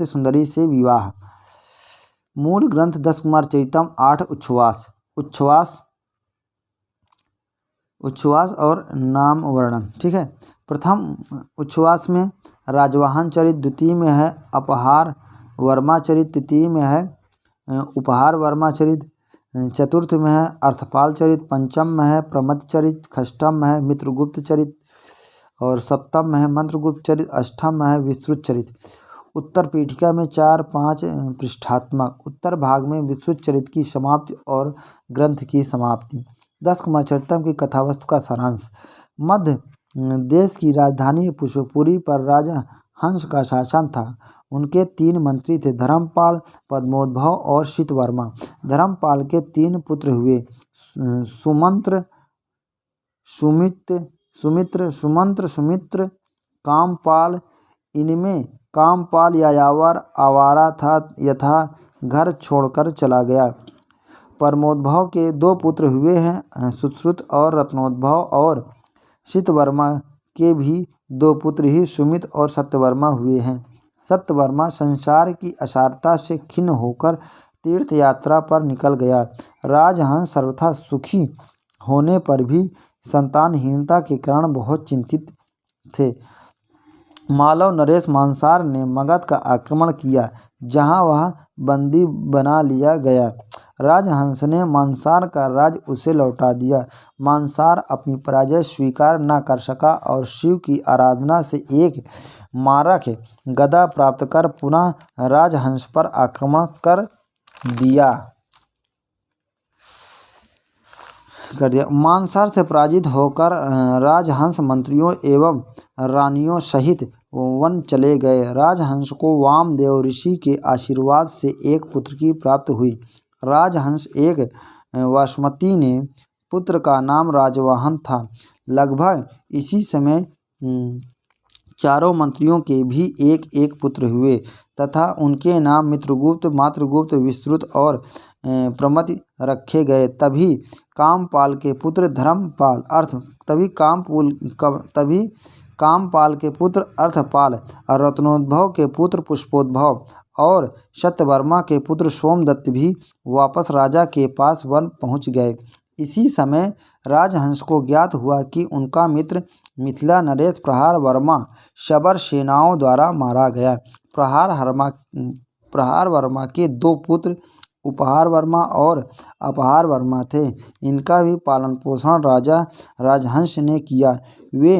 सुंदरी से विवाह। मूल ग्रंथ 10 कुमार चरितम। 8 उच्छ्वास। उच्छ्वास और नाम वर्णन। ठीक है। प्रथम उच्छ्वास में राजवाहन चरित, द्वितीय में है अपहार वर्मा चरित, तृतीय में है उपहार वर्मा चरित, चतुर्थ में है अर्थपाल चरित, पंचम में है प्रमथ चरित, षष्ठम में है मित्रगुप्त चरित और सप्तम में है मंत्रगुप्त चरित, अष्टम में है विश्रुत चरित। उत्तर पीठिका में 4-5 पृष्ठात्मक। उत्तर भाग में विश्रुत चरित की समाप्ति और ग्रंथ की समाप्ति। 10 कुमार चरितम की कथावस्तु का सारांश। मध्य देश की राजधानी पुष्पपुरी पर राजा हंस का शासन था। उनके 3 मंत्री थे, धर्मपाल, पद्मोद्भव और शीतवर्मा। धर्मपाल के 3 पुत्र हुए, सुमित्र, कामपाल। इनमें कामपाल यायावर आवारा था यथा घर छोड़कर चला गया। परमोद्भव के 2 पुत्र हुए हैं, सुश्रुत और रत्नोद्भव, और शीतवर्मा के भी 2 पुत्र ही सुमित और सत्यवर्मा हुए हैं। सत्यवर्मा संसार की असारता से खिन्न होकर तीर्थ यात्रा पर निकल गया। राजहंस सर्वथा सुखी होने पर भी संतानहीनता के कारण बहुत चिंतित थे। मालव नरेश मानसार ने मगध का आक्रमण किया, जहां वह बंदी बना लिया गया। राजहंस ने मानसार का राज्य उसे लौटा दिया। मानसार अपनी पराजय स्वीकार न कर सका और शिव की आराधना से एक मारक गदा प्राप्त कर पुनः राजहंस पर आक्रमण कर दिया। मानसार से पराजित होकर राजहंस मंत्रियों एवं रानियों सहित वन चले गए। राजहंस को वामदेव ऋषि के आशीर्वाद से एक पुत्र की प्राप्ति हुई। राजहंस एक वासुमती ने पुत्र का नाम राजवाहन था। लगभग इसी समय चारों मंत्रियों के भी एक एक पुत्र हुए तथा उनके नाम मित्रगुप्त, मातृगुप्त, विश्रुत और प्रमति रखे गए। तभी कामपाल के पुत्र अर्थपाल और रत्नोद्भव के पुत्र पुष्पोद्भव और सत्यवर्मा के पुत्र सोमदत्त भी वापस राजा के पास वन पहुंच गए। इसी समय राजहंस को ज्ञात हुआ कि उनका मित्र मिथिला नरेश प्रहार वर्मा शबर सेनाओं द्वारा मारा गया। प्रहार वर्मा के 2 पुत्र उपहार वर्मा और अपहार वर्मा थे। इनका भी पालन पोषण राजा राजहंस ने किया। वे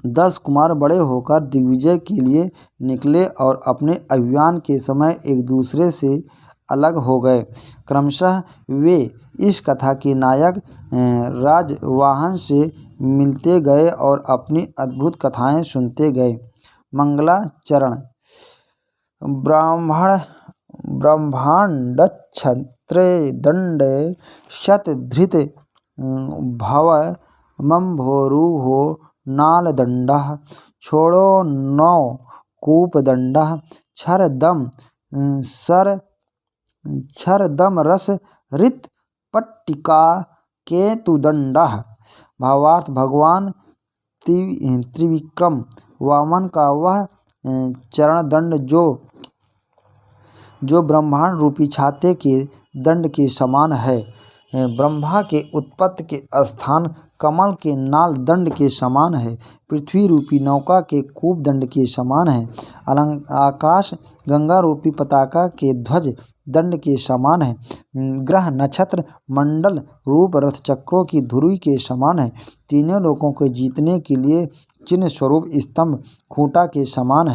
10 कुमार बड़े होकर दिग्विजय के लिए निकले और अपने अभियान के समय एक दूसरे से अलग हो गए। क्रमशः वे इस कथा के नायक राजवाहन से मिलते गए और अपनी अद्भुत कथाएं सुनते गए। मंगलाचरण ब्रह्मांडच्छत्रेदण्डे शतधृत भवमम्भोरुहो नालदण्डः छोड़ो नौ कूपदण्डः क्षरदम रस ऋत पट्टिका केतुदण्डः। भावार्थ भगवान त्रिविक्रम वामन का वह चरणदंड जो ब्रह्मांड रूपी छाते के दंड के समान है, ब्रह्मा के उत्पत्ति के स्थान कमल के नाल दंड के समान है, पृथ्वी रूपी नौका के कूप दंड के समान है, आकाश गंगा रूपी पताका के ध्वज दंड के समान है, ग्रह नक्षत्र मंडल रूप रथ चक्रों की धुरी के समान है, तीनों लोकों को जीतने के लिए चिन्ह स्वरूप स्तंभ खूंटा के समान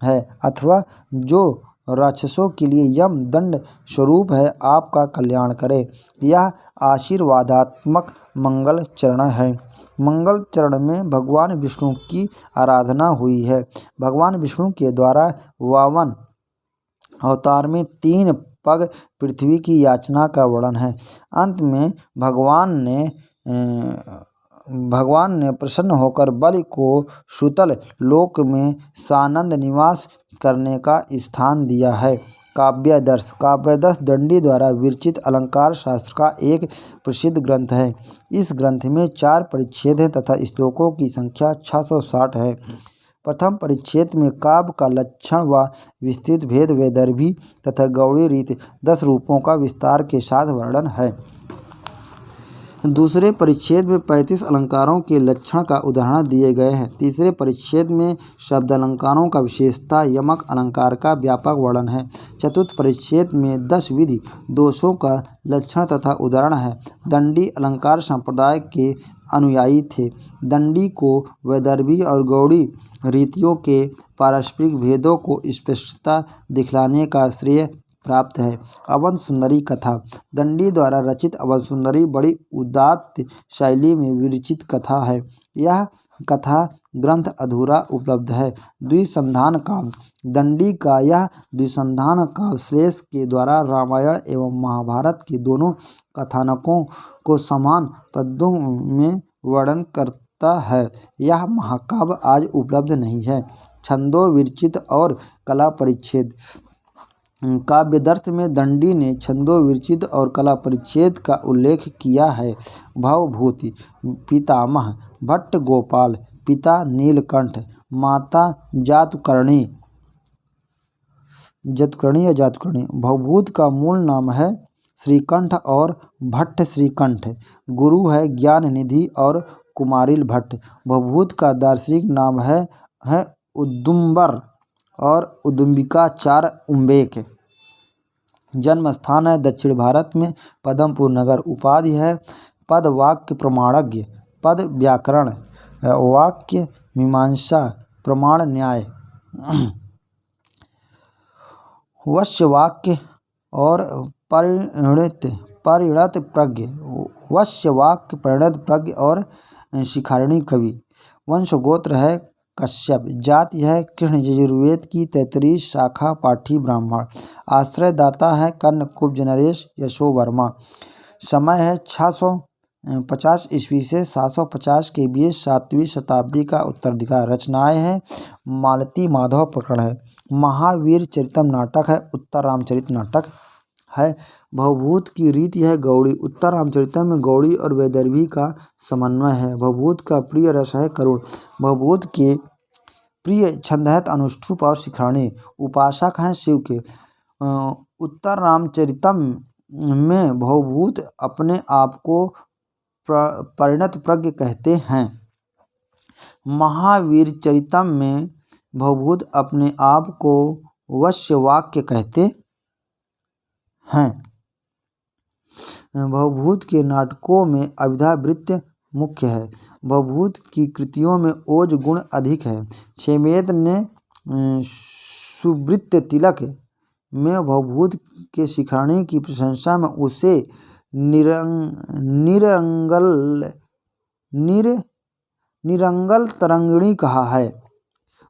है अथवा जो राक्षसों के लिए यम दंड स्वरूप है, आपका कल्याण करे। यह आशीर्वादात्मक मंगल चरण है। मंगल चरण में भगवान विष्णु की आराधना हुई है। भगवान विष्णु के द्वारा वामन अवतार में 3 पग पृथ्वी की याचना का वर्णन है। अंत में भगवान ने प्रसन्न होकर बलि को सुतल लोक में सानंद निवास करने का स्थान दिया है। काव्यदर्श दंडी द्वारा विरचित अलंकार शास्त्र का एक प्रसिद्ध ग्रंथ है। इस ग्रंथ में 4 परिच्छेद हैं तथा श्लोकों की संख्या 660 है। प्रथम परिच्छेद में काव्य का लक्षण व विस्तृत भेद वैदर्भी तथा गौड़ी रीति 10 रूपों का विस्तार के साथ वर्णन है। दूसरे परिच्छेद में 35 अलंकारों के लक्षण का उदाहरण दिए गए हैं। तीसरे परिच्छेद में शब्द अलंकारों का विशेषता यमक अलंकार का व्यापक वर्णन है। चतुर्थ परिच्छेद में 10 विधि दोषों का लक्षण तथा उदाहरण है। दंडी अलंकार संप्रदाय के अनुयायी थे। दंडी को वैदर्भी और गौड़ी रीतियों के पारस्परिक भेदों को स्पष्टता दिखलाने का श्रेय प्राप्त है। अवध सुंदरी कथा दंडी द्वारा रचित अवध सुंदरी बड़ी उदात्त शैली में विरचित कथा है। यह कथा ग्रंथ अधूरा उपलब्ध है। द्विसंधान काव्य दंडी का यह द्विसंधान काव्य श्लेष के द्वारा रामायण एवं महाभारत के दोनों कथानकों को समान पद्यों में वर्णन करता है। यह महाकाव्य आज उपलब्ध नहीं है। छंदो विरचित और कला परिच्छेद काव्यदर्श में दंडी ने छंदो विरचित और कला परिच्छेद का उल्लेख किया है। भवभूति पितामह भट्ट गोपाल, पिता नीलकंठ, माता जातुकर्णी या जातुकर्णी। भवभूत का मूल नाम है श्रीकंठ और भट्ट श्रीकंठ। गुरु है ज्ञान निधि और कुमारिल भट्ट। भवभूत का दार्शनिक नाम है उदुम्बर और उदुम्बिकाचार्य उम्बेक। जन्म स्थान है दक्षिण भारत में पदमपुर नगर। उपाधि है पद वाक्य प्रमाणज्ञ, पद व्याकरण, वाक्य मीमांसा, प्रमाण न्याय, वश्य वाक्य और परिणत प्रज्ञ, वश्य वाक्य परिणत प्रज्ञ और शिखारिणी कवि। वंश गोत्र है कश्यप। जाति है कृष्ण। यजुर्वेद की 33 शाखा पाठी ब्राह्मण। आश्रयदाता है कर्ण कुब्ज नरेश यशोवर्मा। समय है 650 ईस्वी से 750 के बीच 7वीं शताब्दी का उत्तराधिकार। रचनाएं हैं मालती माधव प्रकरण है। महावीर चरितम नाटक है। उत्तर रामचरित नाटक है। भवभूत की रीति है गौड़ी। उत्तर रामचरितम में गौड़ी और वैदर्भी का समन्वय है। भवभूत का प्रिय रस है करुण। भवभूत के प्रिय छंद है अनुष्टुप और शिखरणी। उपासक हैं शिव के। उत्तर रामचरितम में भवभूत अपने आप को परिणत प्रज्ञ कहते हैं। महावीर चरितम में भवभूत अपने आप को वश्य वाक्य कहते हैं। भवभूत के नाटकों में अभिधा वृत्त मुख्य है। भवभूत की कृतियों में ओज गुण अधिक है। क्षेमेद ने सुवृत्त तिलक में भवभूत के शिखरणी की प्रशंसा में उसे निरंगल तरंगिणी कहा है।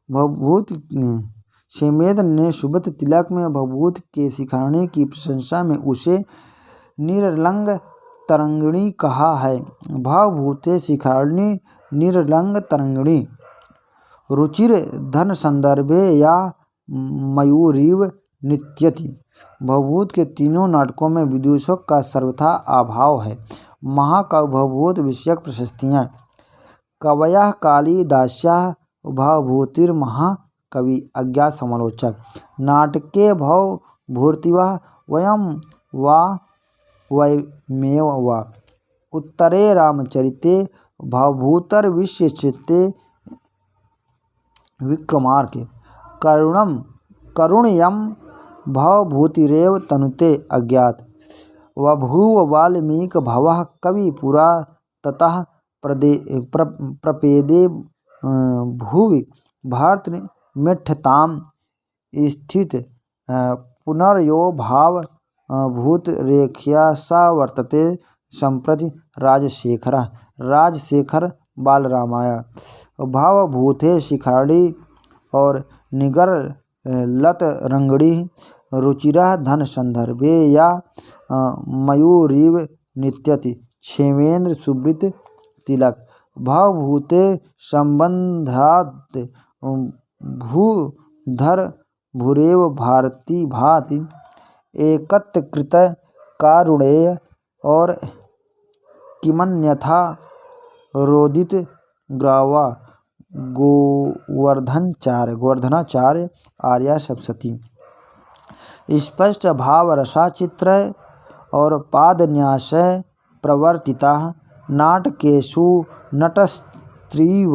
भवभूत क्षेमेंद्र ने सुब्रत तिलक में भवभूत के शिखरणी की प्रशंसा में उसे निरलंग तरंगिणी कहा है। भवभूते शिखरणी निरलंग तरंगिणी रुचिर धन संदर्भे या मयूरीव नित्यति। भवभूत के तीनों नाटकों में विदूषकों का सर्वथा अभाव है। महाकाव्य भवभूत विषयक प्रशस्तियाँ। कवयः कालिदास्यः भवभूतिर्महाकवि अज्ञात समालोचक। नाटके भवभूतिर्वा वयं वा वयमेव वा। उत्तरे रामचरिते भवभूतिर्विशेष्यते विक्रमार्के। करुण्यं भवभूतिरेव तनुते अज्ञात। बभूव वाल्मीकि भवः कवि पुरा ततः प्रपेदे भुवि भर्तृमिष्ठतां स्थित पुनर्यो भाव भूतरेख्या स वर्तते सम्प्रति राजशेखर बालरामायण। भवभूते शिखरणी और निगर लतरंगिणी रुचिरः धन संदर्भे या मयूरीव नित्यति। क्षेमेंद्र सुब्रत तिलक। भवभूते संबंधात् भूधर भूरेव भारती भाति एकत्कृत कारुणेय और किमन्यथा रोदित ग्रावा गोवर्धनाचार्य आर्या सप्तशती। स्पष्ट भाव रसाचित्र और पादन्यास प्रवर्तिता। नाटकेषु नटस्त्रीव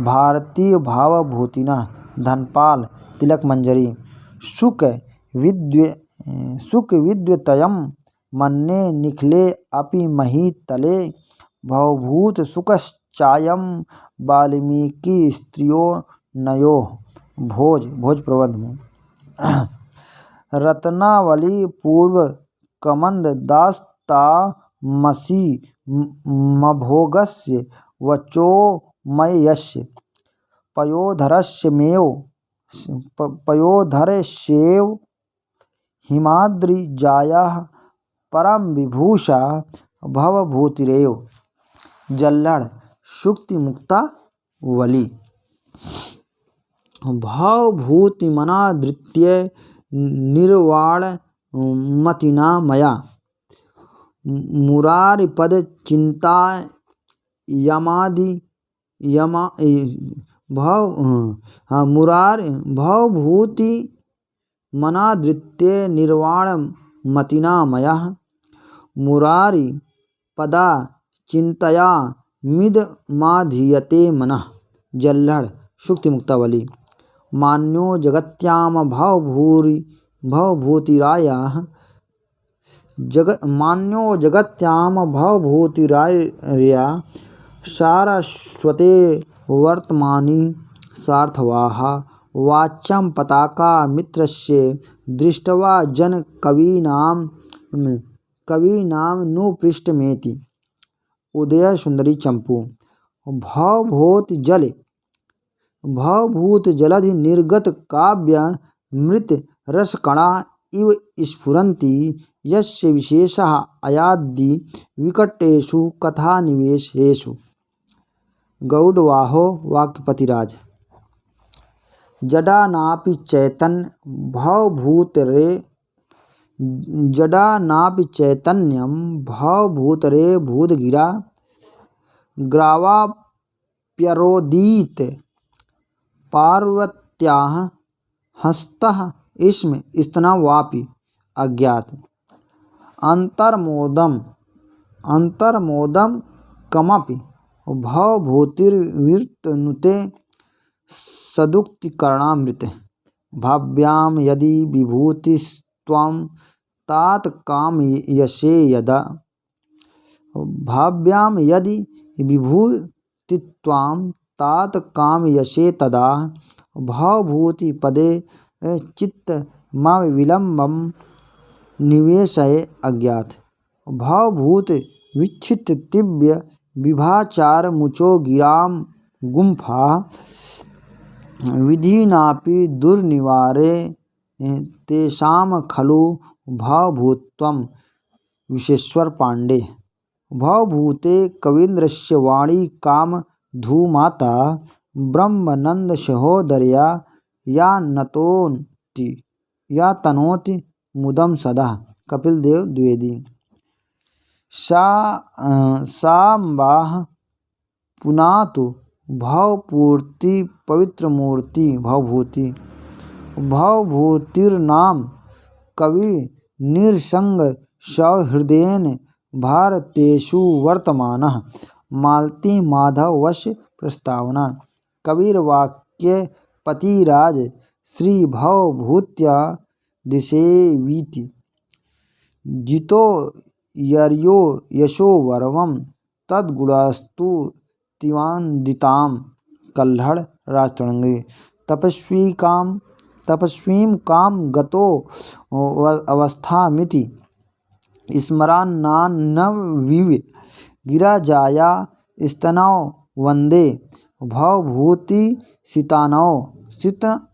भारतीय भावभूतिना धनपाल तिलक मंजरी। शुक विद्युतयं मन्ये निखिले अपि मही तले। भवभूत सुखश्चायं वाल्मीकि स्त्रियो नयोः। भोज प्रबंध में। रत्नावली पूर्व कमंद दास्तामसी मभोगस्य वचोमयस्य पयोधरस्येव हिमाद्रिजायाः परम विभूषा भवभूतिरेव। जल्लड़ शुक्ति मुक्तावली। भवभूतिमनादृत्य निर्वाणमतिना मया मुरारिपदचिन्ता भवभूतिमनादृत्य निर्वाणमतिना मया मुरारिपदा चिंतया मिदमाधीयते मनः। जल्लड़ शुक्ति मुक्तावली। मान्यो जगत्याम भवभूतिराया सारस्वते वर्तमानी सार्थवाः। वाच्यं पताका मित्रस्य दृष्ट्वा जन कवीनां नुपृष्ठमेति। उदय सुंदरी चंपू। भवभूत जलधि निर्गत काव्य मृत रसकणा इव स्फुरन्ति। यस्य विशेषः अयादि विकटेषु कथानिवेशेषु। गौडवाहो वाक्पतिराज। जडानापि चैतन्यं भवभूतरे भूतगिरा। ग्रावाप्यरोदीत पार्वत्याः हस्तः स्म स्तनवापि अज्ञात। अंतर्मोदम कमपि भवभूतिर्वितनुते सदुक्तिकरणामृत। भाव्यां यदि विभूतिस्त्वं तात कामयसे यदा। भाव्यां यदि विभूतित्वं तात कामयसे तदा। भवभूतिपदे चित्त मा विलम्बम निवेशय अज्ञात। भावभूत विच्छित तिव्य विभाचार मुचो गिराम गुम्फा विधिनापि दुर्निवारे तेषां खलु भावभूतत्वं। विश्वेश्वर पांडे। भावभूते कवीन्द्रस्य वाणी कामधूमाता ब्रह्मानंद सहोदर्या या तनोति मुदं सदा। कपिल देव द्विवेदी। साम्बाह पुनातु भावपूर्ति पवित्रमूर्ति भावभूति। भावभूतिर्नाम कवि निरसंग सौहृदेन भारतेषु वर्तमानः। मालती माधव वश्य प्रस्तावना। कबीरवाक्य पतिराज श्री भवभूत्या दिशेवीति। जितो यर्यो यशो वर्वं तद्गुणास्तु तिवान्दितां। कल्हड़ राजतरंगी। तपस्वीं काम गतो अवस्थामिति स्मरान्नान्नविव गिरिजाया स्तनौ वन्दे भवभूति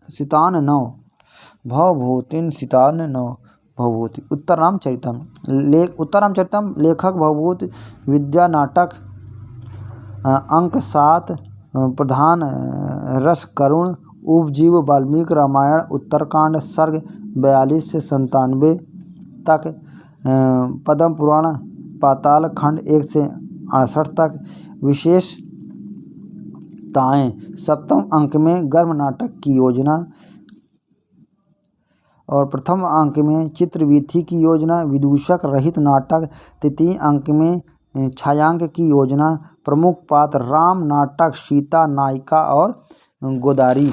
सिताननौ। भवभूतिन सिताननौ भवभूति। उत्तर रामचरितम। उत्तर रामचरितम लेखक भवभूति विद्या नाटक। अंक 7। प्रधान रस करुण। उपजीव वाल्मीकि रामायण उत्तरकांड सर्ग 42 से 97 तक। पद्म पुराण पाताल खंड 1 से 68 तक। विशेषताएं। 7वें अंक में गर्भ नाटक की योजना और प्रथम अंक में चित्रवीथी की योजना। विदूषक रहित नाटक। तृतीय अंक में छायांक की योजना। प्रमुख पात्र राम नाटक सीता नायिका और गोदारी।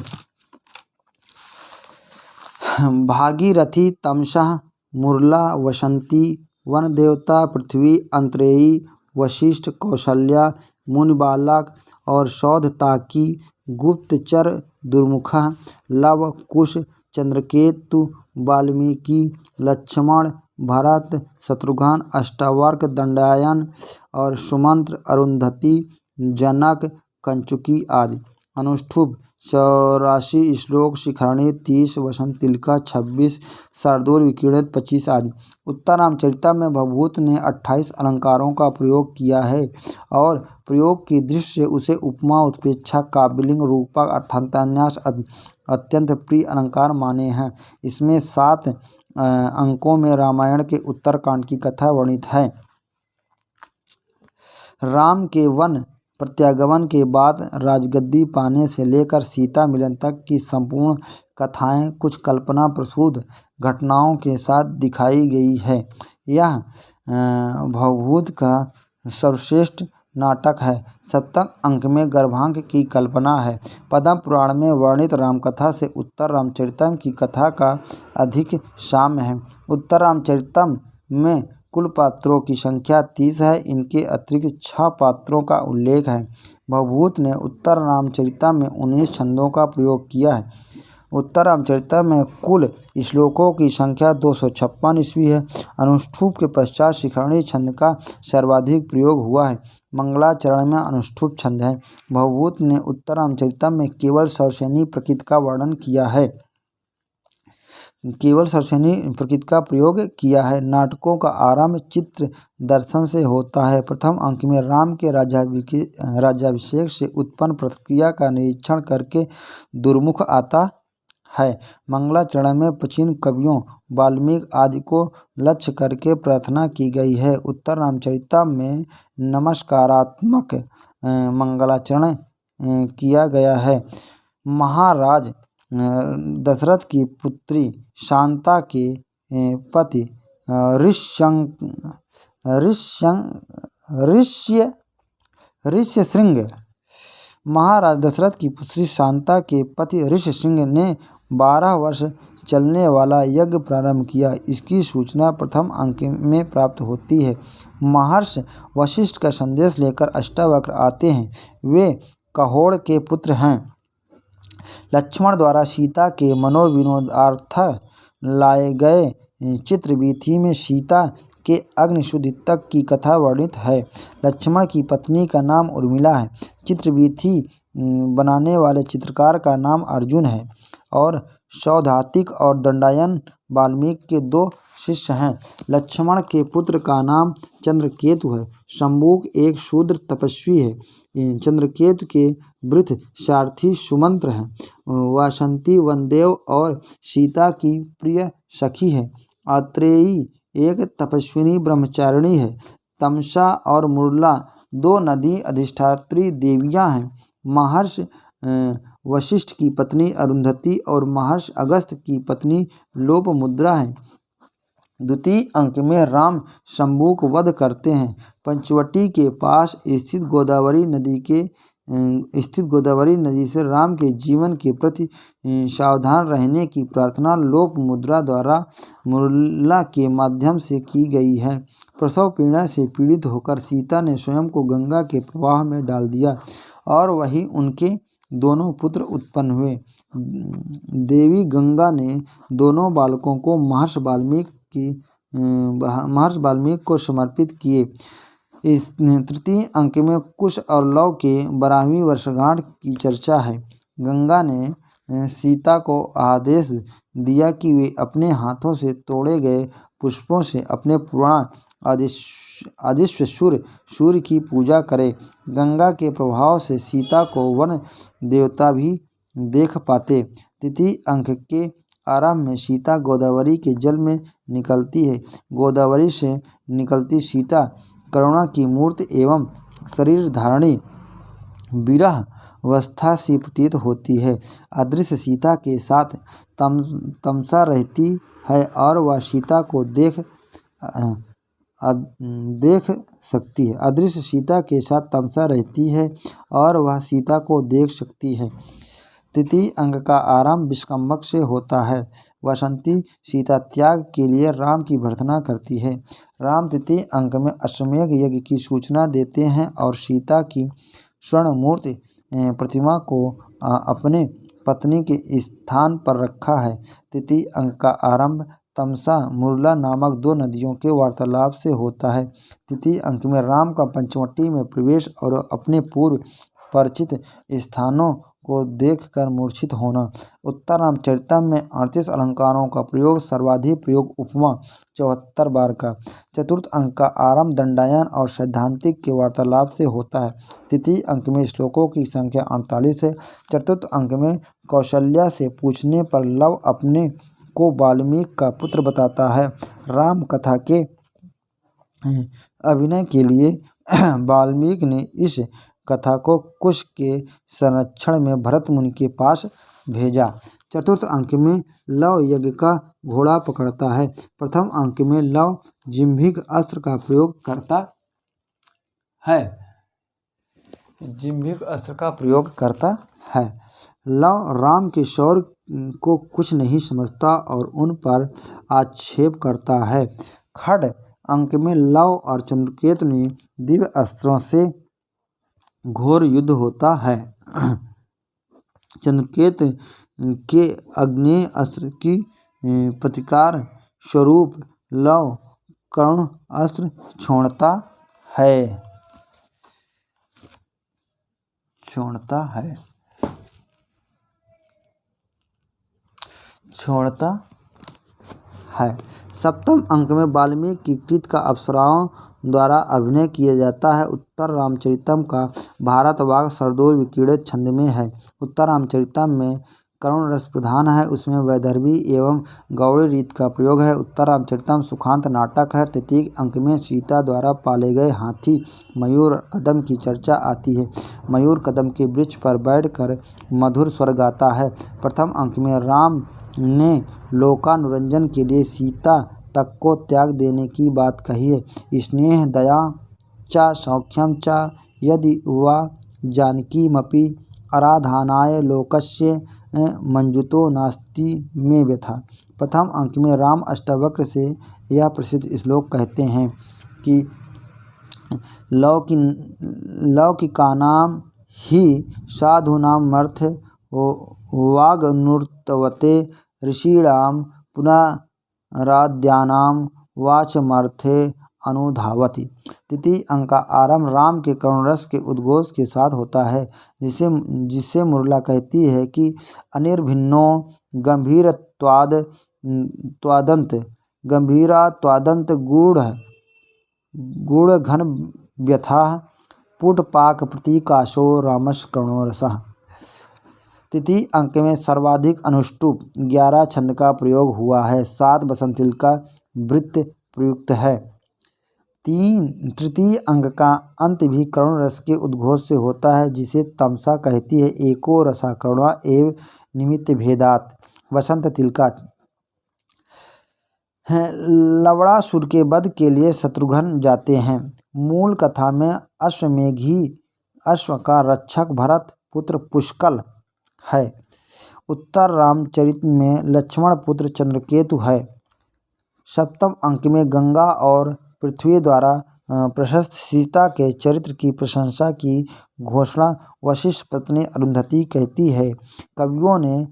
भागीरथी तमसः मुरला वसंती वनदेवता पृथ्वी अंतरेयी वशिष्ठ कौशल्या मुनिबालक और सौधताकी गुप्तचर दुर्मुखः लव कुश चंद्रकेतु वाल्मीकि लक्ष्मण भरत शत्रुघ्न अष्टावक्र दंडायन और सुमंत्र अरुंधति जनक कंचुकी आदि। अनुष्ठुप 84 श्लोक शिखरणी 30 वसंत तिलका 26 शार्दूल विकीर्णित 25 आदि। उत्तर रामचरितम में भवभूत ने 28 अलंकारों का प्रयोग किया है और प्रयोग की दृष्टि से उसे उपमा उत्प्रेक्षा काव्यलिंग रूपक अर्थान्यास अत्यंत प्रिय अलंकार माने हैं। इसमें 7 अंकों में रामायण के उत्तरकांड की कथा वर्णित है। राम के वन प्रत्यागमन के बाद राजगद्दी पाने से लेकर सीता मिलन तक की संपूर्ण कथाएं कुछ कल्पना प्रसूत घटनाओं के साथ दिखाई गई है। यह भवभूत का सर्वश्रेष्ठ नाटक है। 7वें अंक में गर्भांक की कल्पना है। पद्म पुराण में वर्णित रामकथा से उत्तर रामचरितम की कथा का अधिक साम्य है। उत्तर रामचरितम में कुल पात्रों की संख्या 30 है। इनके अतिरिक्त 6 पात्रों का उल्लेख है। भवभूत ने उत्तर रामचरितम में 19 छंदों का प्रयोग किया है। उत्तर रामचरितम में कुल श्लोकों की संख्या 256 ईस्वी है। अनुष्ठुप के पश्चात शिखरणी छंद का सर्वाधिक प्रयोग हुआ है। मंगलाचरण में अनुष्ठुप छंद है। भवभूत ने उत्तर रामचरितम में केवल सरसेनी प्रकृति का वर्णन किया है। केवल सरसेनी प्रकृति का प्रयोग किया है। नाटकों का आरंभ चित्र दर्शन से होता है। प्रथम अंक में राम के राज्याभिषेक से उत्पन्न प्रतिक्रिया का निरीक्षण करके दुर्मुख आता है। मंगलाचरण में प्राचीन कवियों वाल्मीकि आदि को लक्ष्य करके प्रार्थना की गई है। उत्तर रामचरितम में नमस्कारात्मक मंगलाचरण किया गया है। महाराज दशरथ की पुत्री शांता के पति ऋष्यशृंग महाराज दशरथ की पुत्री शांता के पति ऋष्यशृंग ने 12 वर्ष चलने वाला यज्ञ प्रारंभ किया। इसकी सूचना प्रथम अंक में प्राप्त होती है। महर्षि वशिष्ठ का संदेश लेकर अष्टावक्र आते हैं। वे कहोड़ के पुत्र हैं। लक्ष्मण द्वारा सीता के मनोविनोदार्थ लाए गए चित्रवीथी में सीता के अग्निशुद्धि तक की कथा वर्णित है। लक्ष्मण की पत्नी का नाम उर्मिला है। चित्रवीथी बनाने वाले चित्रकार का अर्जुन अर्जुन है और सौधातिक और दंडायन वाल्मीकि के 2 शिष्य हैं। लक्ष्मण के पुत्र का नाम चंद्रकेतु है। शंबुक एक शूद्र तपस्वी है। चंद्रकेतु के वृद्ध सारथी सुमंत्र हैं। वासंती वनदेव और सीता की प्रिय सखी है। आत्रेयी एक तपस्विनी ब्रह्मचारिणी है। तमसा और मुरला 2 नदी अधिष्ठात्री देवियां हैं। महर्षि वशिष्ठ की पत्नी अरुंधति और महर्षि अगस्त्य की पत्नी लोपमुद्रा है। द्वितीय अंक में राम शंबुक वध करते हैं। पंचवटी के पास स्थित गोदावरी नदी से राम के जीवन के प्रति सावधान रहने की प्रार्थना लोपमुद्रा द्वारा मुरला के माध्यम से की गई है। प्रसव पीड़ा से पीड़ित होकर सीता ने स्वयं को गंगा के प्रवाह में डाल दिया और वहीं उनके दोनों पुत्र उत्पन्न हुए। देवी गंगा ने दोनों बालकों को महर्षि वाल्मीकि को समर्पित किए। इस तृतीय अंक में कुश और लव के 12वीं वर्षगांठ की चर्चा है। गंगा ने सीता को आदेश दिया कि वे अपने हाथों से तोड़े गए पुष्पों से अपने पुराण आदिश्वशुर सूर्य की पूजा करें। गंगा के प्रभाव से सीता को वन देवता भी देख पाते। तृतीय अंक के आरंभ में सीता गोदावरी के जल में निकलती है। गोदावरी से निकलती सीता करुणा की मूर्ति एवं शरीर धारणी विरह अवस्था से प्रतीत होती है। अदृश्य सीता के साथ तमसा रहती है और वह सीता को देख सकती है। अदृश्य सीता के साथ तमसा रहती है और वह सीता को देख सकती है। तृतीय अंक का आरंभ विष्कंभक से होता है। वासंती सीता त्याग के लिए राम की प्रार्थना करती है। राम तृतीय अंक में अश्वमेध यज्ञ की सूचना देते हैं और सीता की स्वर्ण मूर्ति प्रतिमा को अपने पत्नी के स्थान पर रखा है। तृतीय अंक का आरंभ तमसा मुरला नामक 2 नदियों के वार्तालाप से होता है। तृतीय अंक में राम का पंचवटी में प्रवेश और अपने पूर्व परिचित स्थानों को देखकर मूर्छित होना। उत्तर रामचरितम में 38 अलंकारों का प्रयोग, सर्वाधिक प्रयोग उपमा 74 बार का। चतुर्थ अंक का आरंभ दंडायन और सैद्धांतिक के वार्तालाप से होता है। तृतीय अंक में श्लोकों की संख्या 48 है। चतुर्थ अंक में कौशल्या से पूछने पर लव अपने को वाल्मीकि का पुत्र बताता है। राम कथा के अभिनय के लिए वाल्मीकि ने इस कथा को कुश के संरक्षण में भरत मुनि के पास भेजा। चतुर्थ अंक में लव यज्ञ का घोड़ा पकड़ता है। प्रथम अंक में लव जिह्विक अस्त्र का प्रयोग करता है। लव राम के शौर्य को कुछ नहीं समझता और उन पर आक्षेप करता है। खड अंक में लव और चंद्रकेतु ने दिव्य अस्त्रों से घोर युद्ध होता है। चंद्रकेतु के अग्नेय अस्त्र की प्रतिकार स्वरूप लव करुण अस्त्र छोड़ता है। सप्तम अंक में वाल्मीकि की कृत का अप्सराओं द्वारा अभिनय किया जाता है। उत्तर रामचरितम का भारतवाग शरदोल विकीर्णित छंद में है। उत्तर रामचरितम में करुण रस प्रधान है, उसमें वैदर्भी एवं गौड़ी रीत का प्रयोग है। उत्तर रामचरितम सुखांत नाटक है। तृतीय अंक में सीता द्वारा पाले गए हाथी मयूर कदम की चर्चा आती है। मयूर कदम के वृक्ष पर बैठकर मधुर स्वर गाता है। प्रथम अंक में राम ने लोकानुरंजन के लिए सीता तक को त्याग देने की बात कही है। स्नेह दया च सौख्यम च यदि वा जानकीमपि आराधनाय लोकस्य मंजुतो नास्ति में व्यथा। प्रथम अंक में राम अष्टवक्र से यह प्रसिद्ध श्लोक कहते हैं कि लौकिकानां ही साधूनामर्थ वागनुर्तवते ऋषीणां पुनराद्यानां वाचमर्थे अनुधावति। तृतीय अंक का आरंभ राम के करुण रस के उद्घोष के साथ होता है, जिसे मुरला कहती है कि अनिर्भिन्नो गंभीरात्वादंत गूढ़ घन व्यथा पुटपाक प्रतीकाशो रामश करुणो रसः। तृतीय अंक में सर्वाधिक अनुष्टुप 11 छंद का प्रयोग हुआ है, 7 बसंतिल का वृत्त प्रयुक्त है। तृतीय अंक का अंत भी करुण रस के उद्घोष से होता है, जिसे तमसा कहती है। एको रसा करुणा एव निमित्त भेदात। वसंत तिलका लवणासुर के वध के लिए शत्रुघ्न जाते हैं। मूल कथा में अश्वमेघी अश्व का रक्षक भरत पुत्र पुष्कल है। उत्तर रामचरित में लक्ष्मण पुत्र चंद्रकेतु है। सप्तम अंक में गंगा और पृथ्वी द्वारा प्रशस्त सीता के चरित्र की प्रशंसा की घोषणा वशिष्ठ पत्नी अरुंधति कहती है। कवियों ने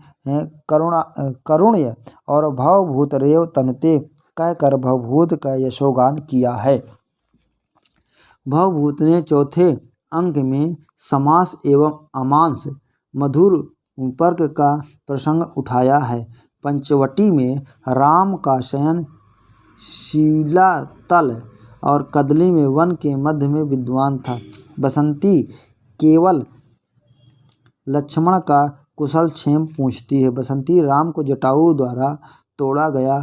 करुण्य और भवभूत रेव तनुते कहकर भवभूत का यशोगान किया है। भवभूत ने चौथे अंक में समास एवं अमांस मधुर पर्क का प्रसंग उठाया है। पंचवटी में राम का शयन शीलातल और कदली में वन के मध्य में विद्वान था। बसंती केवल लक्ष्मण का कुशल क्षेम पूछती है। बसंती राम को जटायु द्वारा तोड़ा गया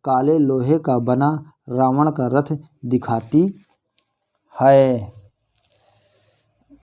काले लोहे का बना रावण का रथ दिखाती है।